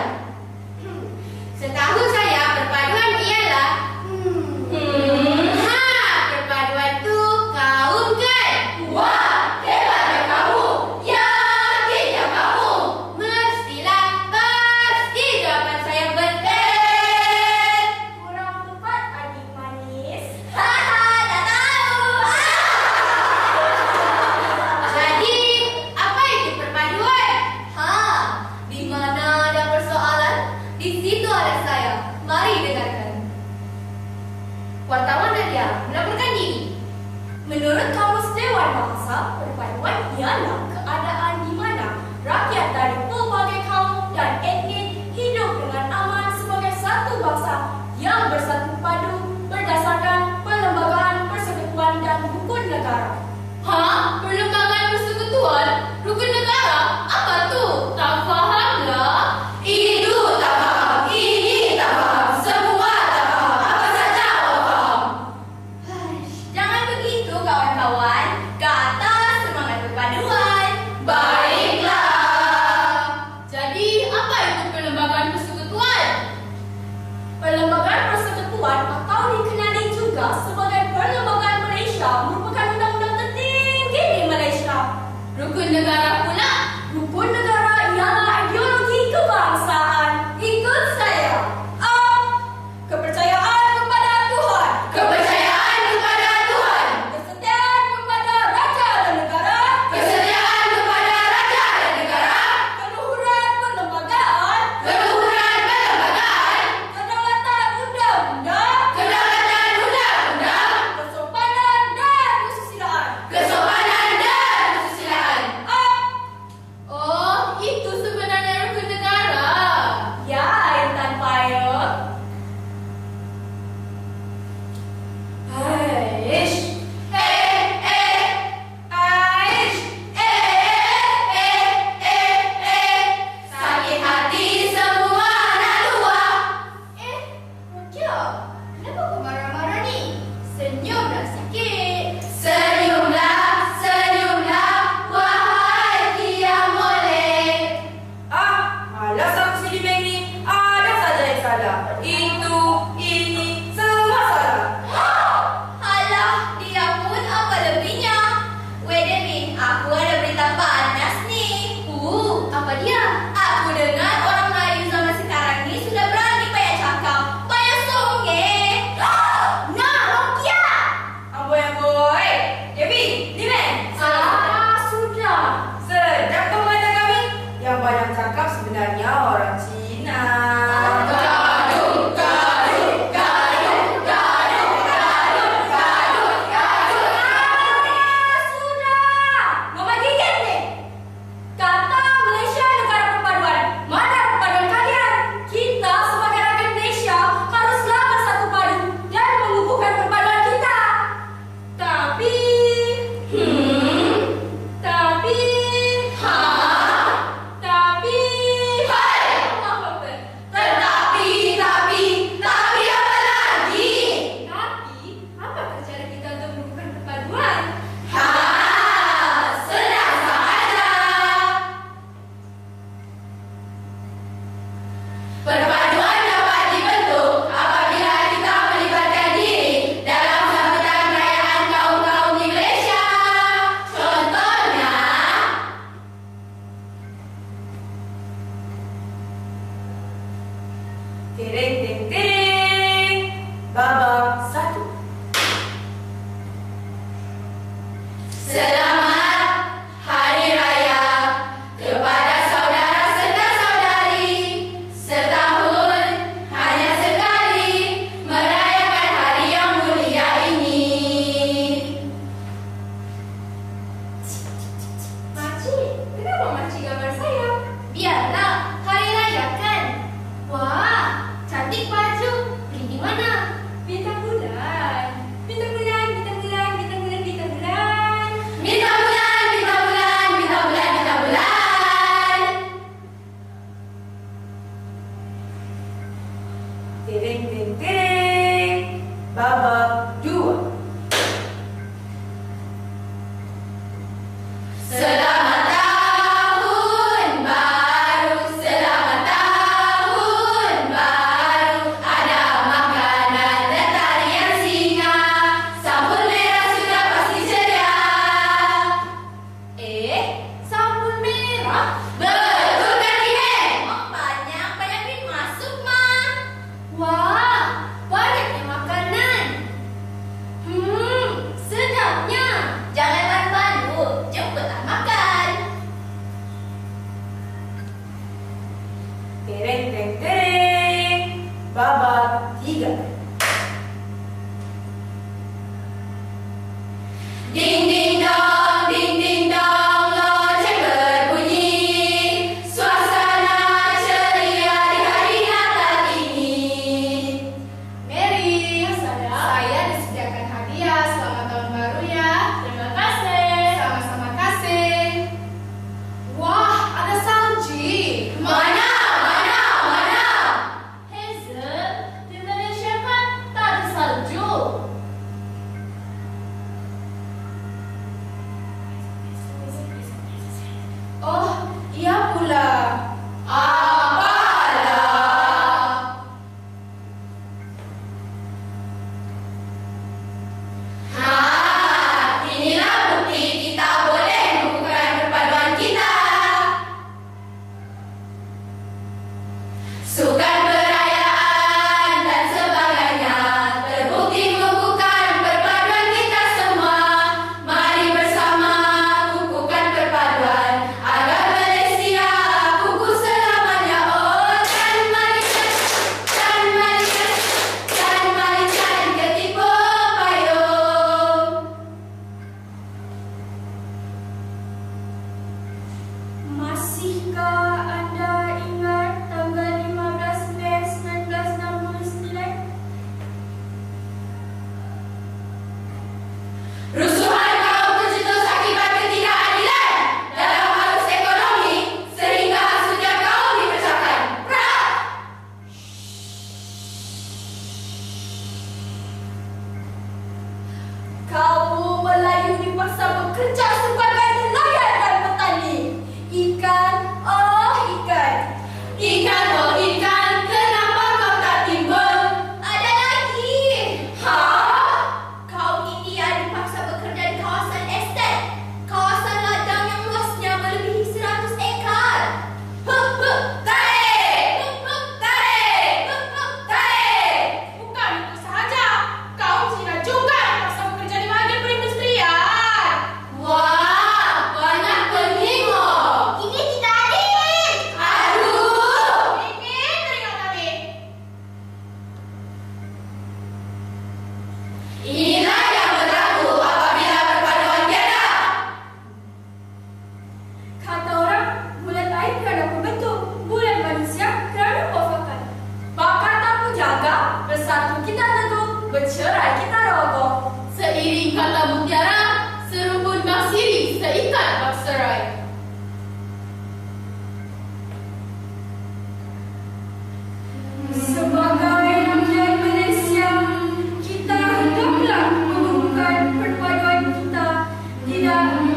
Setahu saya perpaduan ialah perpaduan tu kaum kan? Wah, hebatnya kamu. Yakinnya kamu. Mestilah pasti jawapan saya betul. Kurang tepat, adik manis. Haha, dah tahu. Jadi, apa itu perpaduan? Di mana ada persoalan, di situ ada saya. Mari dengarkan. Wartawan Nadia melaporkan diri. Menurut Kamus Dewan Bahasa, perpaduan ialah keadaan di mana rakyat dari pelbagai kaum dan etnis hidup dengan aman sebagai satu bangsa yang bersatu padu berdasarkan perlembagaan persekutuan dan rukun negara. Perlembagaan persekutuan? Rukun negara? Apa tu? Tak faham lah. Itu tak faham, ini tak faham, semua tak faham. Apa saja awak faham? Jangan begitu kawan-kawan. Ke atas semangat perpaduan. Baiklah. Jadi, apa itu perlembagaan persekutuan? Perlembagaan merupakan undang-undang tertinggi di Malaysia. Rukun negara pula. Rukun negara ialah ideologi kebangsaan. Ikut saya. A. Kepercayaan kepada Tuhan. Kepercayaan kepada Tuhan. Kesetiaan kepada raja dan negara. Kesetiaan kepada raja dan negara. Keluhuran perlembagaan. Keluhuran perlembagaan. Kedaulatan undang-undang. Kedaulatan undang-undang. Kesopanan dan kesusilaan. Kesopanan dan kesusilaan. A. Oh, itu sebenarnya rukun negara. Ya, Intan Pilot. Aish. Aish. Sakit hati semua anak tua. Raja, kenapa kau marah-marah ni? Senyumlah sikit. Senyumlah, senyumlah, wahai tiang molek. Malas aku sedih begini. Ada saja yang salah. Itu, ini, semua salah. Alah, dia pun apa lebihnya? Wait a minute, aku ada berita panas nih. Apa dia? Aku dengar orang Melayu zaman sekarang ni sudah berani payah cakap, payah songeh. Nah, Rokia. Amboi. Devi, Limen. Sudah. Sedap kau mata kami. Yang banyak cakap sebenarnya orang Cina. Gaduh, gaduh, gaduh, gaduh, gaduh, gaduh, gaduh. Sudah. Mama gigit ni. Kata Malaysia negara perpaduan. Mana perpaduan kalian? Kita sebagai rakyat Malaysia haruslah bersatu padu dan mengukuhkan perpaduan kita. Tapi, tapi, tapi, Tetapi, tapi apa lagi? tapi, apakah cara kita untuk mengukuhkan perpaduan? Senang saja. Perpaduan dapat dibentuk apabila kita melibatkan diri dalam sambutan perayaan kaum-kaum di Malaysia. Contohnya, Tereng, tereng, tereng. Babak 1. selamat Hari Raya kepada saudara serta saudari. Setahun hanya sekali merayakan hari yang mulia ini. Makcik, kenapa makcik gambar saya? Biarlah, hari raya kan. Wah, cantik baju. Beli di mana? Bintang bulan. Bintang bulan, bintang bulan, bintang bulan, bintang bulan. Bintang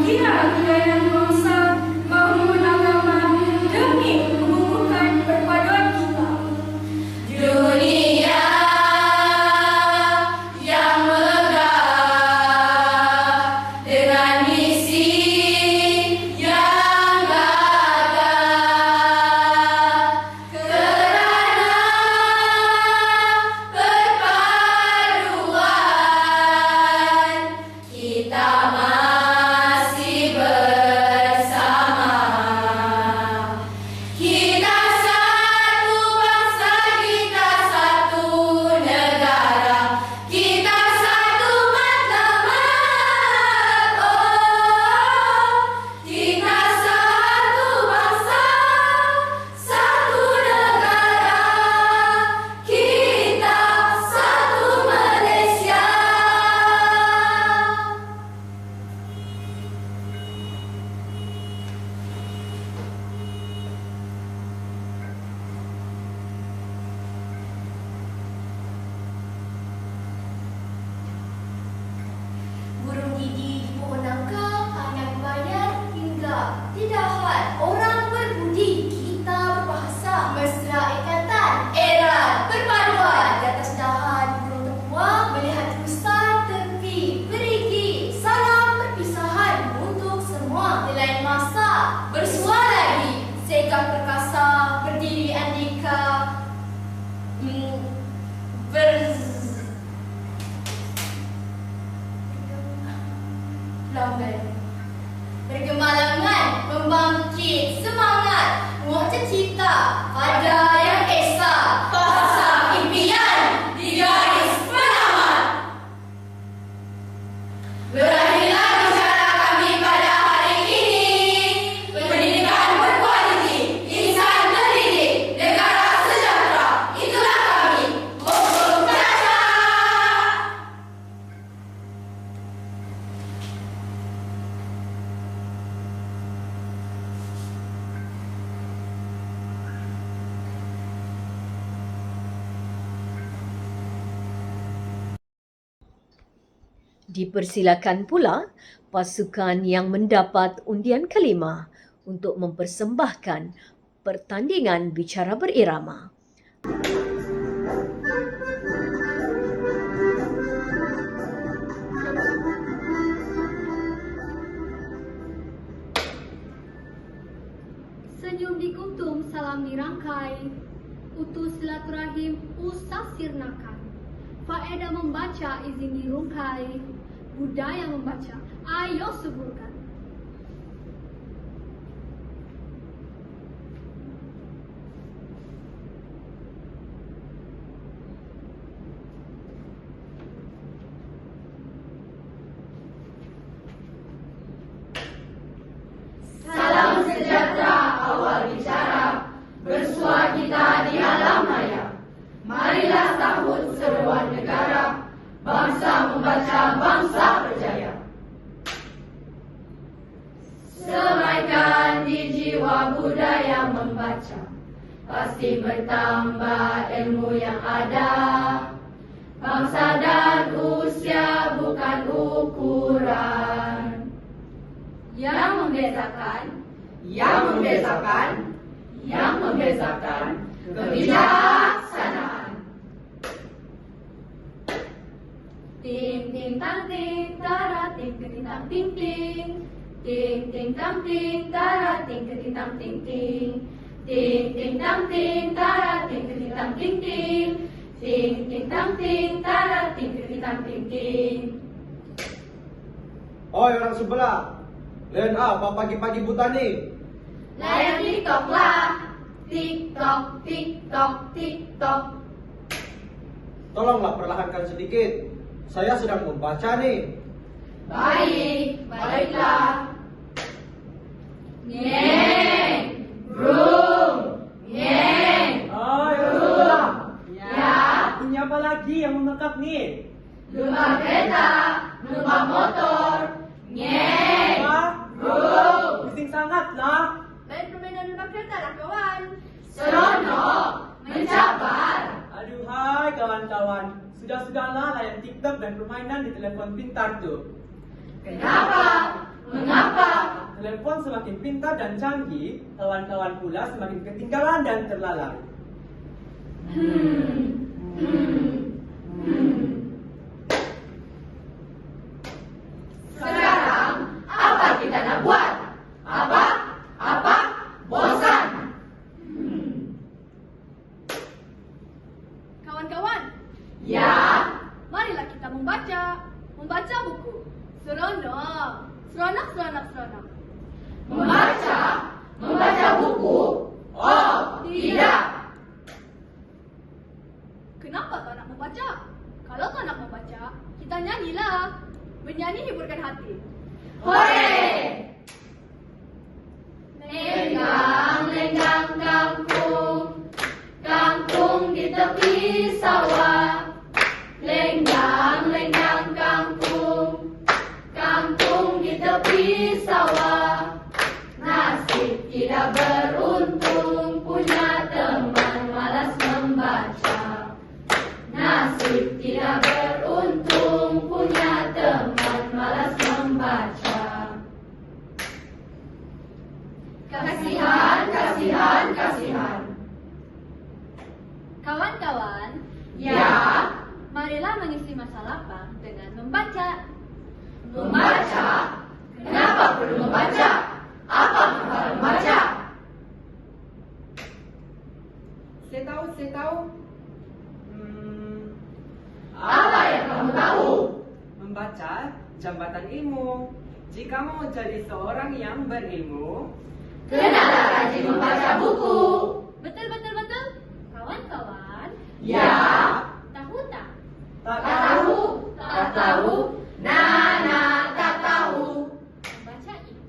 gila kejayaan bangsa bangun agama demi mengukuhkan perpaduan kita. Dunia yang megah dengan misi yang gagah, kerana perpaduan kita masih bersama. Kita satu bangsa, kita satu negara, kita satu matlamat. Oh, kita satu bangsa, satu negara, kita satu Malaysia. Burung didi di pohon nangka, anak bayar hingga tidak had orang berbudi. Kita berbahasa mesra ikatan, era perpaduan. Di atas dahan burung terkuak, melihat pusat tepi perigi. Salam perpisahan untuk semua. Di lain masa bersua lagi, segah perkasa berdiri andika. Bergemalangan, membangkit semangat, muat cita, ada yang esa, bahasa impian di garis penamat. Berakhirlah bicara kami pada hari ini. Pendidikan berkualiti, insan terdidik, negara sejahtera, itulah kami. Bogor Caca. Dipersilakan pula pasukan yang mendapat undian kelima untuk mempersembahkan pertandingan bicara berirama. Senyum dikuntum, salam dirangkai, utus silaturahim usah sirnakan. Faedah membaca izin dirungkai, budaya membaca ayo suburkan. Salam sejahtera awal bicara, bersua kita di alam maya. Marilah sambut seruan negara, bangsa membaca, bangsa berjaya. Semaikan di jiwa budaya membaca, pasti bertambah ilmu yang ada. Bangsa dan usia bukan ukuran. Yang membezakan kebijaksanaan. Ting ting tang ting tara ting ting tang ting ting. Ting ting tang ting tara ting ting tang ting ting. Ting ting tang ting tara ting ting tang ting ting. Ting ting tang ting tara ting ting tang ting ting. Oi orang sebelah, lihat apa pagi-pagi buta nih? Layar TikTok lah. TikTok, TikTok, TikTok. Tolonglah perlahankan sedikit. Saya sedang membaca nih. Baiklah. Ngeng, brung, ngeng, brung. Ya, Ini apa lagi yang mengekak nih? lumba kereta, lumba motor, ngeng, brung. Pusing sangat lah. Main permainan lumba kereta lah kawan. Seronok, mencabar. Aduhai kawan-kawan, sudah-sudahlah layan TikTok dan permainan di telepon pintar tuh. Kenapa? Mengapa semakin pintar dan canggih, kawan-kawan pula semakin ketinggalan dan terlalai. Sekarang, apa kita nak buat? Apa? Bosan. Kawan-kawan, Ya, marilah kita membaca buku. Seronok. membaca buku? Oh, tidak. Kenapa tak nak membaca? Kalau tak nak membaca, kita nyanyilah. Bernyanyi hiburkan hati. Hore! Lenggang kampung, kampung di tepi sawah. Lenggang kampung, kampung di tepi sawah. Nasib tidak beruntung, punya teman malas membaca. Nasib tidak beruntung, punya teman malas membaca. Kasihan. Kawan-kawan, Ya, marilah mengisi masa lapang dengan membaca. membaca. Kenapa perlu membaca? Apa manfaat membaca? Saya tahu. Apa yang kamu tahu? Membaca jambatan ilmu. Jika mau jadi seorang yang berilmu, Kenalah rajin membaca buku. Betul. Kawan-kawan, Ya, tahu tak? tak tak tahu. Nana tak tahu. Membaca itu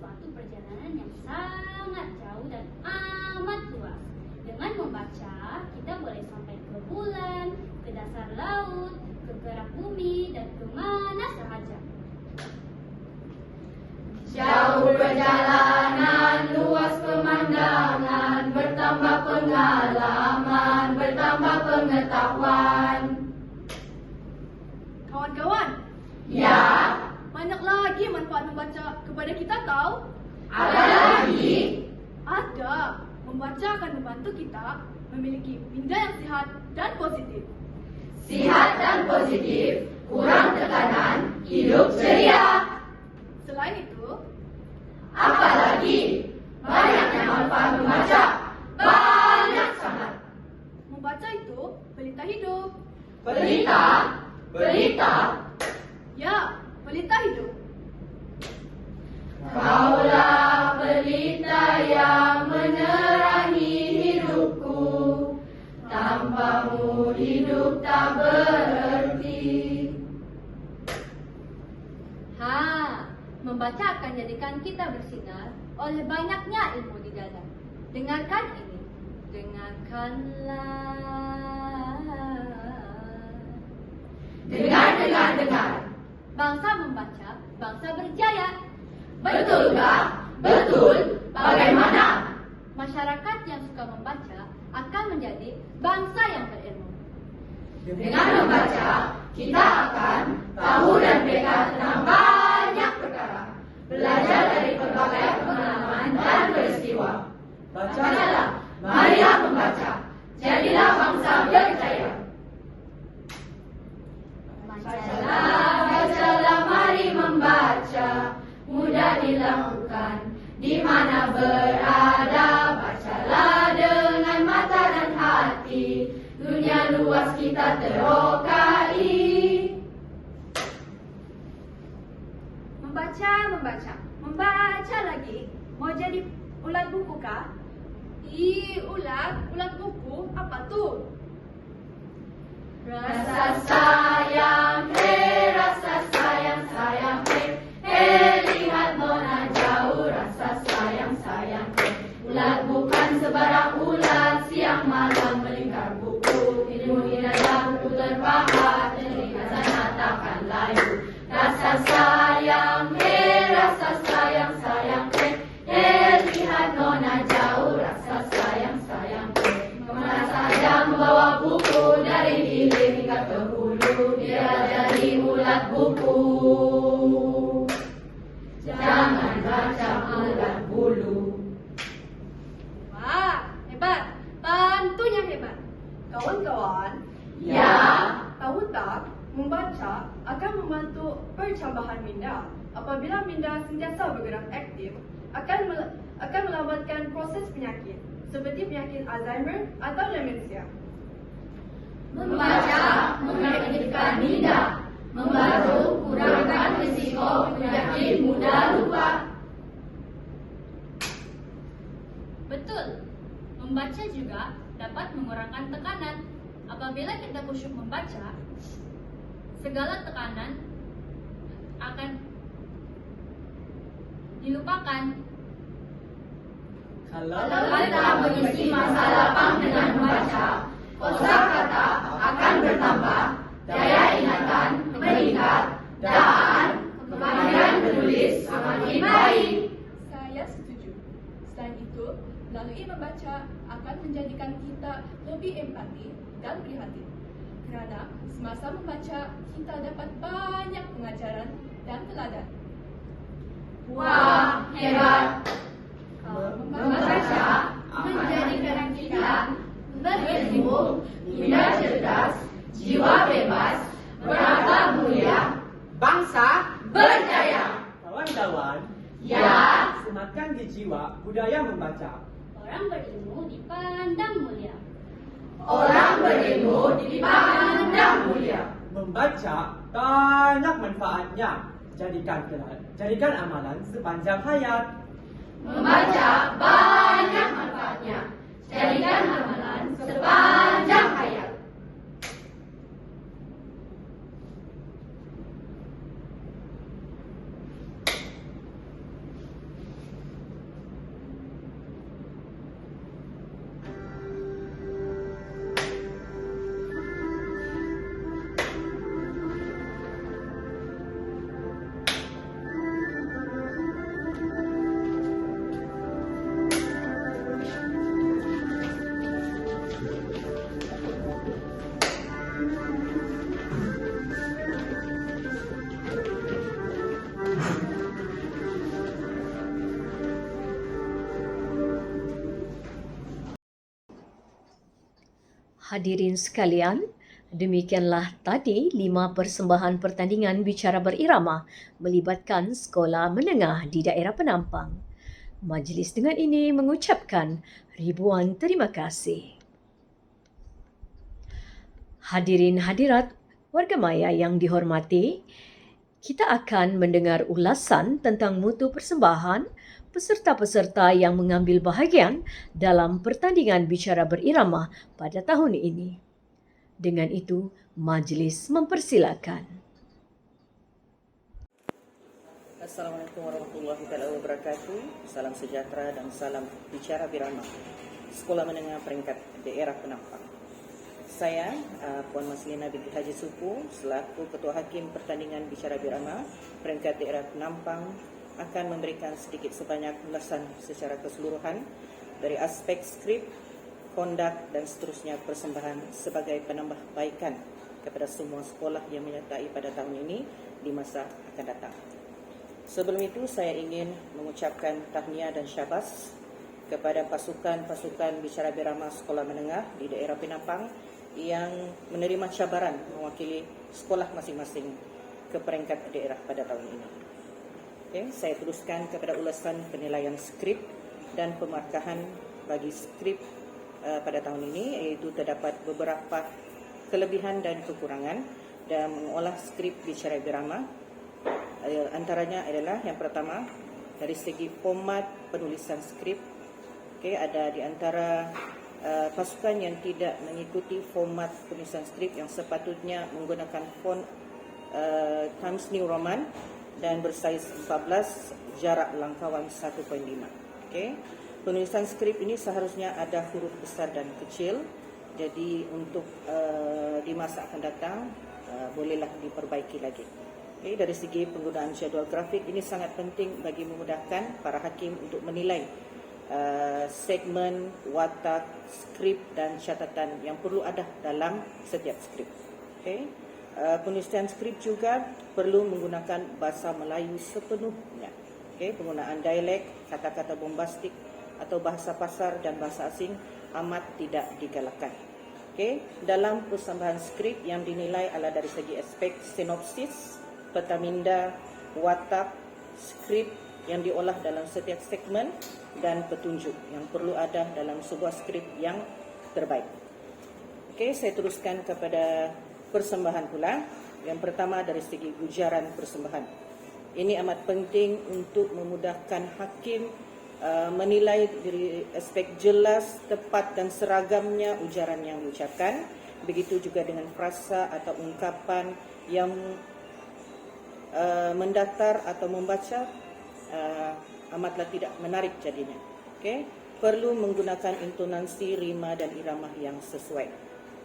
suatu perjalanan yang sangat jauh dan amat luas. Dengan membaca, kita boleh sampai ke bulan, ke dasar laut, ke kerak bumi, dan kemana sahaja. Jauh perjalanan, luas pemandangan, bertambah pengalaman, bertambah pengetahuan. Kawan-kawan, Ya, banyak lagi manfaat membaca kepada kita tahu? ada lagi? Ada. Membaca akan membantu kita memiliki minda yang sehat dan positif. Sihat dan positif, kurang tekanan, hidup ceria. Selain itu, Apalagi, banyaknya manfaat membaca. Banyak sangat. membaca itu pelita hidup. Pelita. Ya, pelita hidup. Kaulah pelita yang menerangi hidupku. Tanpamu hidup tak berarti. Membaca akan jadikan kita bersinar oleh banyaknya ilmu di dada. Dengarkan ini. Dengar. Bangsa membaca, bangsa berjaya. Betulkah? Betul. Bagaimana? Masyarakat yang suka membaca akan menjadi bangsa yang berilmu. Dengan membaca, kita akan tahu dan peka tentang banyak perkara. Belajar dari berbagai pengalaman dan peristiwa. Marilah membaca. Jadilah bangsa berjaya. Bacalah, mari membaca. Mudah dilakukan, di mana berada. Bacalah dengan mata dan hati. Dunia luas kita terokai. Membaca lagi. Mau jadi ulat buku kah? Ulat buku apa tuh? Rasa sayang, lihat nona jauh. Rasa sayang, ulat bukan sebarang ulat. Siang malam melingkar buku. Ilmu indah buku terpahat, telinga sana takkan layu. Rasa sayang, lihat nona jauh. Rasa sayang, kemana saja membawa buku dari hilir hingga ke hulu. Dia Apabila minda sentiasa bergerak aktif, akan melambatkan proses penyakit seperti penyakit Alzheimer atau demensia. Membaca mengaktifkan minda, membantu kurangkan risiko penyakit mudah lupa. Betul. Membaca juga dapat mengurangkan tekanan. Apabila kita khusyuk membaca, segala tekanan akan dilupakan. Kalau kita mengisi masa lapang dengan membaca, kosakata akan bertambah, daya ingatan meningkat, dan kemampuan menulis semakin baik. Saya setuju. Selain itu, melalui membaca akan menjadikan kita lebih empati dan prihatin. Kerana semasa membaca, kita dapat banyak pengajaran dan teladan. Wah, hebat! Membaca menjadikan kita berilmu, minda cerdas, jiwa bebas, berakhlak mulia, Bangsa berjaya. kawan-kawan, ya, sematkan di jiwa budaya membaca. Orang berilmu dipandang mulia. orang berilmu dipandang mulia. Membaca banyak manfaatnya. Jadikan amalan sepanjang hayat. Membaca banyak manfaatnya. Jadikan amalan sepanjang hayat. Hadirin sekalian, demikianlah tadi 5 persembahan pertandingan bicara berirama melibatkan sekolah menengah di daerah Penampang. Majlis dengan ini mengucapkan ribuan terima kasih. Hadirin hadirat warga maya yang dihormati, kita akan mendengar ulasan tentang mutu persembahan peserta-peserta yang mengambil bahagian dalam pertandingan bicara berirama pada tahun ini. Dengan itu, majlis mempersilakan. Assalamualaikum warahmatullahi wabarakatuh. Salam sejahtera dan salam bicara berirama Sekolah Menengah Peringkat Daerah Penampang. Saya, Puan Maslina binti Haji Supu, selaku Ketua Hakim Pertandingan Bicara Berirama Peringkat Daerah Penampang, akan memberikan sedikit sebanyak ulasan secara keseluruhan dari aspek skrip, kondak dan seterusnya persembahan sebagai penambahbaikan kepada semua sekolah yang menyertai pada tahun ini di masa akan datang. Sebelum itu, saya ingin mengucapkan tahniah dan syabas kepada pasukan-pasukan bicara berirama sekolah menengah di daerah Penampang yang menerima cabaran mewakili sekolah masing-masing ke peringkat daerah pada tahun ini. Saya teruskan kepada ulasan penilaian skrip dan pemarkahan bagi skrip pada tahun ini, iaitu terdapat beberapa kelebihan dan kekurangan dalam mengolah skrip bicara berirama. Antaranya adalah yang pertama, dari segi format penulisan skrip. Ada di antara pasukan yang tidak mengikuti format penulisan skrip yang sepatutnya menggunakan font Times New Roman dan bersaiz 14, jarak langkawan 1.5. Penulisan skrip ini seharusnya ada huruf besar dan kecil. Jadi untuk di masa akan datang bolehlah diperbaiki lagi. Dari segi penggunaan jadual grafik, ini sangat penting bagi memudahkan para hakim untuk menilai segmen, watak, skrip dan catatan yang perlu ada dalam setiap skrip. Penulisan skrip juga perlu menggunakan bahasa Melayu sepenuhnya. Penggunaan dialek, kata-kata bombastik atau bahasa pasar dan bahasa asing amat tidak digalakkan. Dalam persembahan skrip yang dinilai adalah dari segi aspek sinopsis, peta minda, watak, skrip yang diolah dalam setiap segmen dan petunjuk yang perlu ada dalam sebuah skrip yang terbaik. Okey, saya teruskan kepada persembahan pula. Yang pertama dari segi ujaran persembahan. Ini amat penting untuk memudahkan hakim menilai dari aspek jelas, tepat dan seragamnya ujaran yang diucapkan. Begitu juga dengan frasa atau ungkapan yang mendatar atau membaca amatlah tidak menarik jadinya. Okey, perlu menggunakan intonasi, rima dan irama yang sesuai,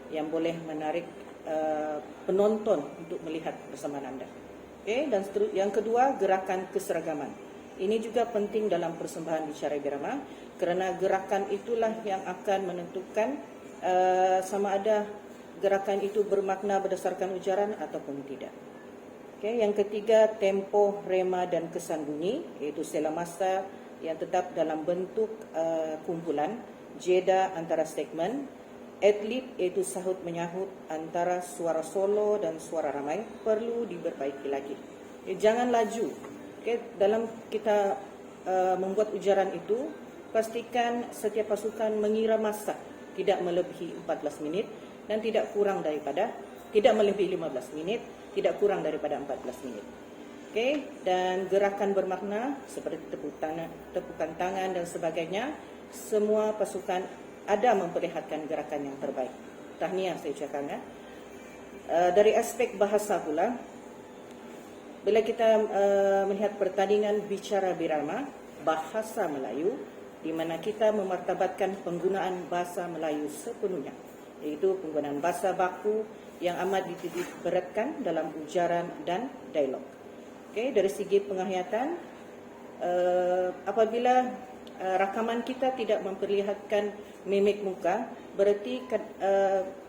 yang boleh menarik penonton untuk melihat persembahan anda. Okey, dan yang kedua, gerakan keseragaman. Ini juga penting dalam persembahan bicara birama, kerana gerakan itulah yang akan menentukan sama ada gerakan itu bermakna berdasarkan ujaran ataupun tidak. Okay, yang ketiga, tempo, rema dan kesan bunyi, iaitu sela masa yang tetap dalam bentuk kumpulan, jeda antara segmen, adlib iaitu sahut menyahut antara suara solo dan suara ramai perlu diperbaiki lagi. Jangan laju. Okay, dalam kita membuat ujaran itu, pastikan setiap pasukan mengira masa tidak melebihi 14 minit dan tidak kurang daripada, tidak melebihi 15 minit, tidak kurang daripada 14 minit. Okey, dan gerakan bermakna seperti tepukan tangan dan sebagainya, semua pasukan ada memperlihatkan gerakan yang terbaik. Tahniah saya ucapkan ya. Dari aspek bahasa pula, bila kita melihat pertandingan bicara birama bahasa Melayu, di mana kita memartabatkan penggunaan bahasa Melayu sepenuhnya, iaitu penggunaan bahasa baku yang amat dititik beratkan dalam ujaran dan dialog. Okey, dari segi penghayatan, apabila rakaman kita tidak memperlihatkan mimik muka, berarti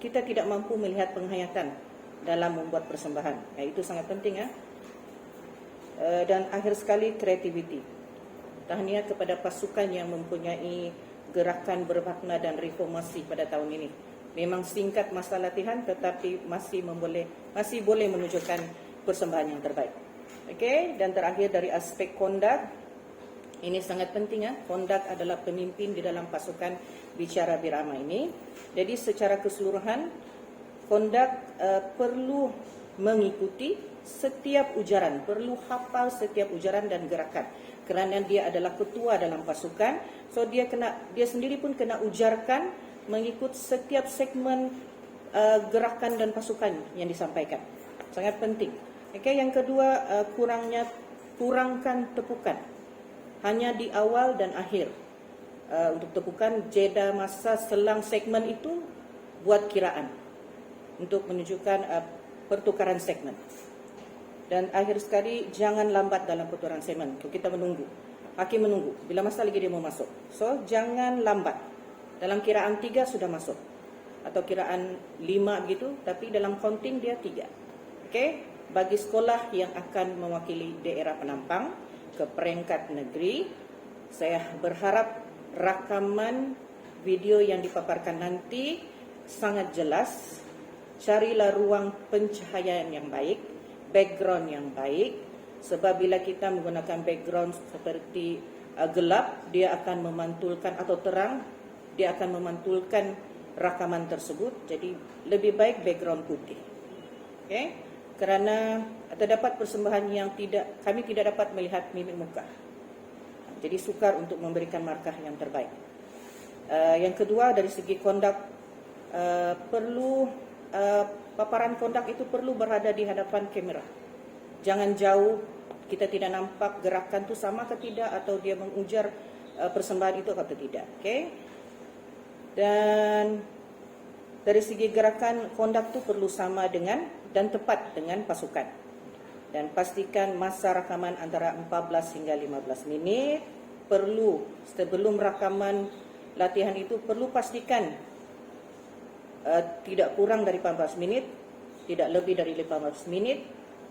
kita tidak mampu melihat penghayatan dalam membuat persembahan. Itu sangat penting ya. Dan akhir sekali, kreativiti. Tahniah kepada pasukan yang mempunyai gerakan bermakna dan reformasi pada tahun ini. Memang singkat masa latihan, tetapi masih boleh menunjukkan persembahan yang terbaik. Okey, dan terakhir dari aspek kondak, ini sangat penting ya. Kondak adalah pemimpin di dalam pasukan bicara birama ini. Jadi secara keseluruhan, kondak perlu mengikuti setiap ujaran, perlu hafal setiap ujaran dan gerakan, kerana dia adalah ketua dalam pasukan. So dia sendiri pun kena ujarkan mengikut setiap segmen gerakan dan pasukan yang disampaikan. Sangat penting. Okey, yang kedua, kurangkan tepukan hanya di awal dan akhir. Untuk tepukan, jeda masa selang segmen itu buat kiraan untuk menunjukkan pertukaran segmen. Dan akhir sekali, jangan lambat dalam pertukaran segmen. Kita menunggu, hakim menunggu bila masa lagi dia mau masuk. So jangan lambat. Dalam kiraan 3 sudah masuk, atau kiraan 5 begitu, tapi dalam counting dia 3. Okey, bagi sekolah yang akan mewakili daerah penampang ke peringkat negeri, saya berharap rakaman video yang dipaparkan nanti sangat jelas. Carilah ruang pencahayaan yang baik, background yang baik, sebab bila kita menggunakan background seperti gelap, dia akan memantulkan, atau terang, dia akan memantulkan rakaman tersebut. Jadi lebih baik background putih. Okey, kerana terdapat persembahan yang kami tidak dapat melihat mimik muka. Jadi sukar untuk memberikan markah yang terbaik. Yang kedua, dari segi kondak, paparan kondak itu perlu berada di hadapan kamera. Jangan jauh, kita tidak nampak gerakan itu sama ke tidak, atau dia mengujar persembahan itu atau tidak. Okey. Dan dari segi gerakan, kondak itu perlu sama dengan dan tepat dengan pasukan. Dan pastikan masa rakaman antara 14 hingga 15 minit. Perlu, sebelum rakaman latihan itu, perlu pastikan tidak kurang dari 14 menit, tidak lebih dari 15 menit,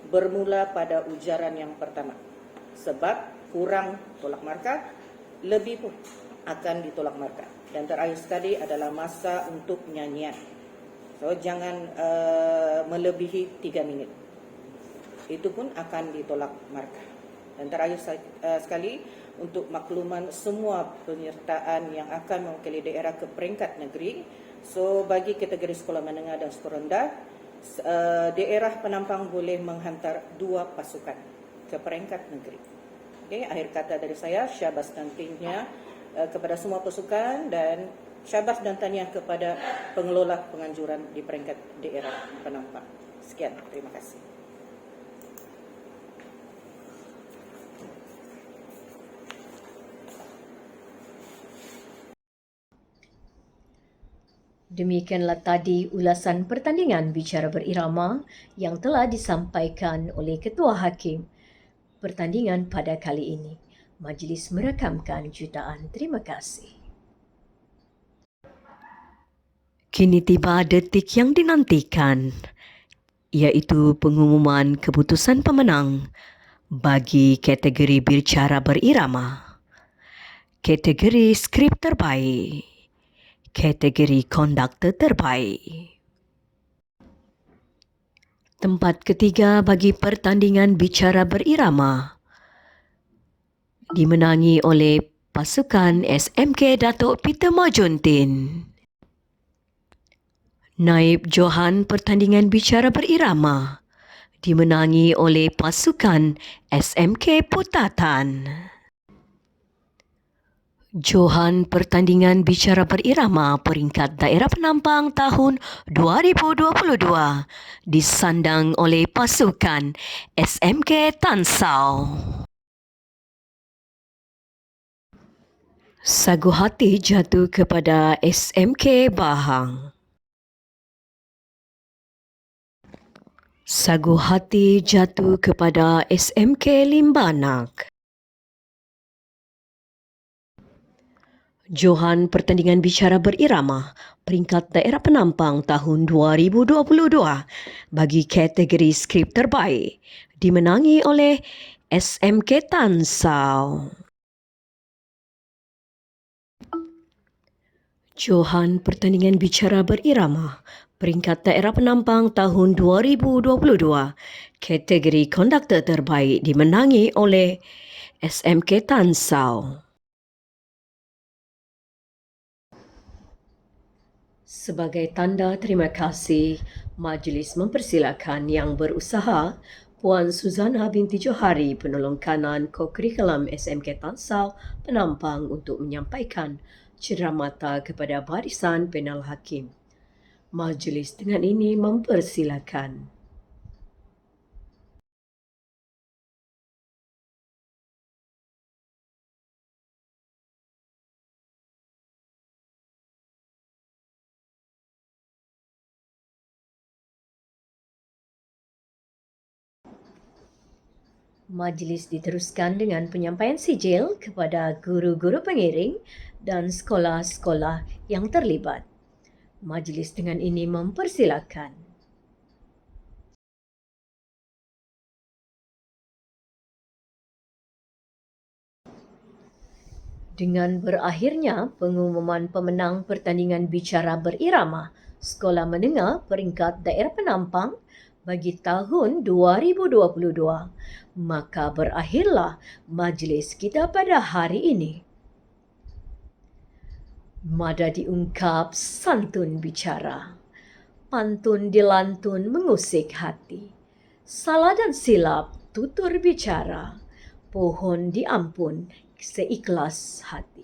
bermula pada ujaran yang pertama. Sebab kurang tolak markah, lebih pun akan ditolak markah. Dan terakhir sekali adalah masa untuk nyanyian. So jangan melebihi 3 minit. Itu pun akan ditolak markah. Dan terakhir sekali, untuk makluman semua penyertaan yang akan mewakili daerah ke peringkat negeri. So, bagi kategori sekolah menengah dan sekolah rendah, daerah penampang boleh menghantar 2 pasukan ke peringkat negeri. Okay, akhir kata dari saya, syabas dan tahniah kepada semua pasukan dan syabas dan tahniah kepada pengelola penganjuran di peringkat daerah penampang. Sekian, terima kasih. Demikianlah tadi ulasan pertandingan bicara berirama yang telah disampaikan oleh Ketua Hakim pertandingan pada kali ini. Majlis merakamkan jutaan terima kasih. Kini tiba detik yang dinantikan, iaitu pengumuman keputusan pemenang bagi kategori bicara berirama, kategori skrip terbaik, kategori konduktor terbaik. Tempat ketiga bagi pertandingan bicara berirama dimenangi oleh pasukan SMK Datuk Peter Majuntin. Naib Johan pertandingan bicara berirama dimenangi oleh pasukan SMK Putatan. Johan pertandingan bicara berirama peringkat daerah penampang tahun 2022 disandang oleh pasukan SMK Tansau. Sagu hati jatuh kepada SMK Bahang. Sagu hati jatuh kepada SMK Limbanak. Johan pertandingan bicara berirama peringkat daerah penampang tahun 2022 bagi kategori skrip terbaik dimenangi oleh SMK Tansau. Johan pertandingan bicara berirama peringkat daerah penampang tahun 2022 kategori konduktor terbaik dimenangi oleh SMK Tansau. Sebagai tanda terima kasih, majlis mempersilakan yang berusaha Puan Suzana binti Johari, penolong kanan ko-kurikulum SMK Tansau Penampang untuk menyampaikan cenderamata kepada barisan panel hakim. Majlis dengan ini mempersilakan. Majlis diteruskan dengan penyampaian sijil kepada guru-guru pengiring dan sekolah-sekolah yang terlibat. Majlis dengan ini mempersilakan. Dengan berakhirnya pengumuman pemenang pertandingan bicara berirama sekolah menengah peringkat daerah penampang bagi tahun 2022, maka berakhirlah majlis kita pada hari ini. Mada diungkap santun bicara, pantun dilantun mengusik hati, salah dan silap tutur bicara, pohon diampun seikhlas hati.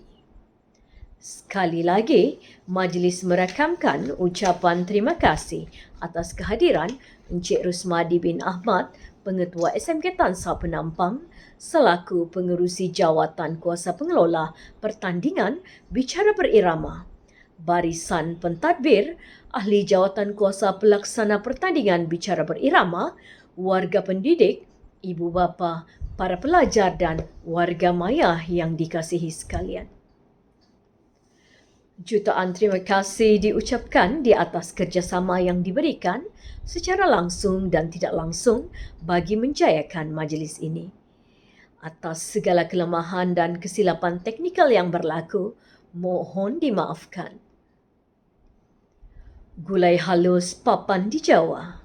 Sekali lagi, majlis merakamkan ucapan terima kasih atas kehadiran Encik Rusmadi bin Ahmad, Pengetua SMK Tansau Penampang, selaku pengerusi jawatan kuasa pengelola pertandingan bicara berirama. Barisan pentadbir, ahli jawatan kuasa pelaksana pertandingan bicara berirama, warga pendidik, ibu bapa, para pelajar dan warga maya yang dikasihi sekalian. Jutaan terima kasih diucapkan di atas kerjasama yang diberikan secara langsung dan tidak langsung bagi menjayakan majlis ini. Atas segala kelemahan dan kesilapan teknikal yang berlaku, mohon dimaafkan. Gulai halus papan di Jawa,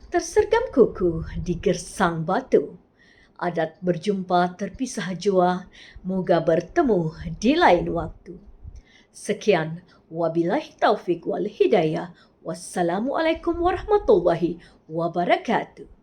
tersergam kuku di gersang batu. Adat berjumpa terpisah jua, moga bertemu di lain waktu. Sekian, wabillahi taufik wal hidayah. Wassalamualaikum warahmatullahi wabarakatuh.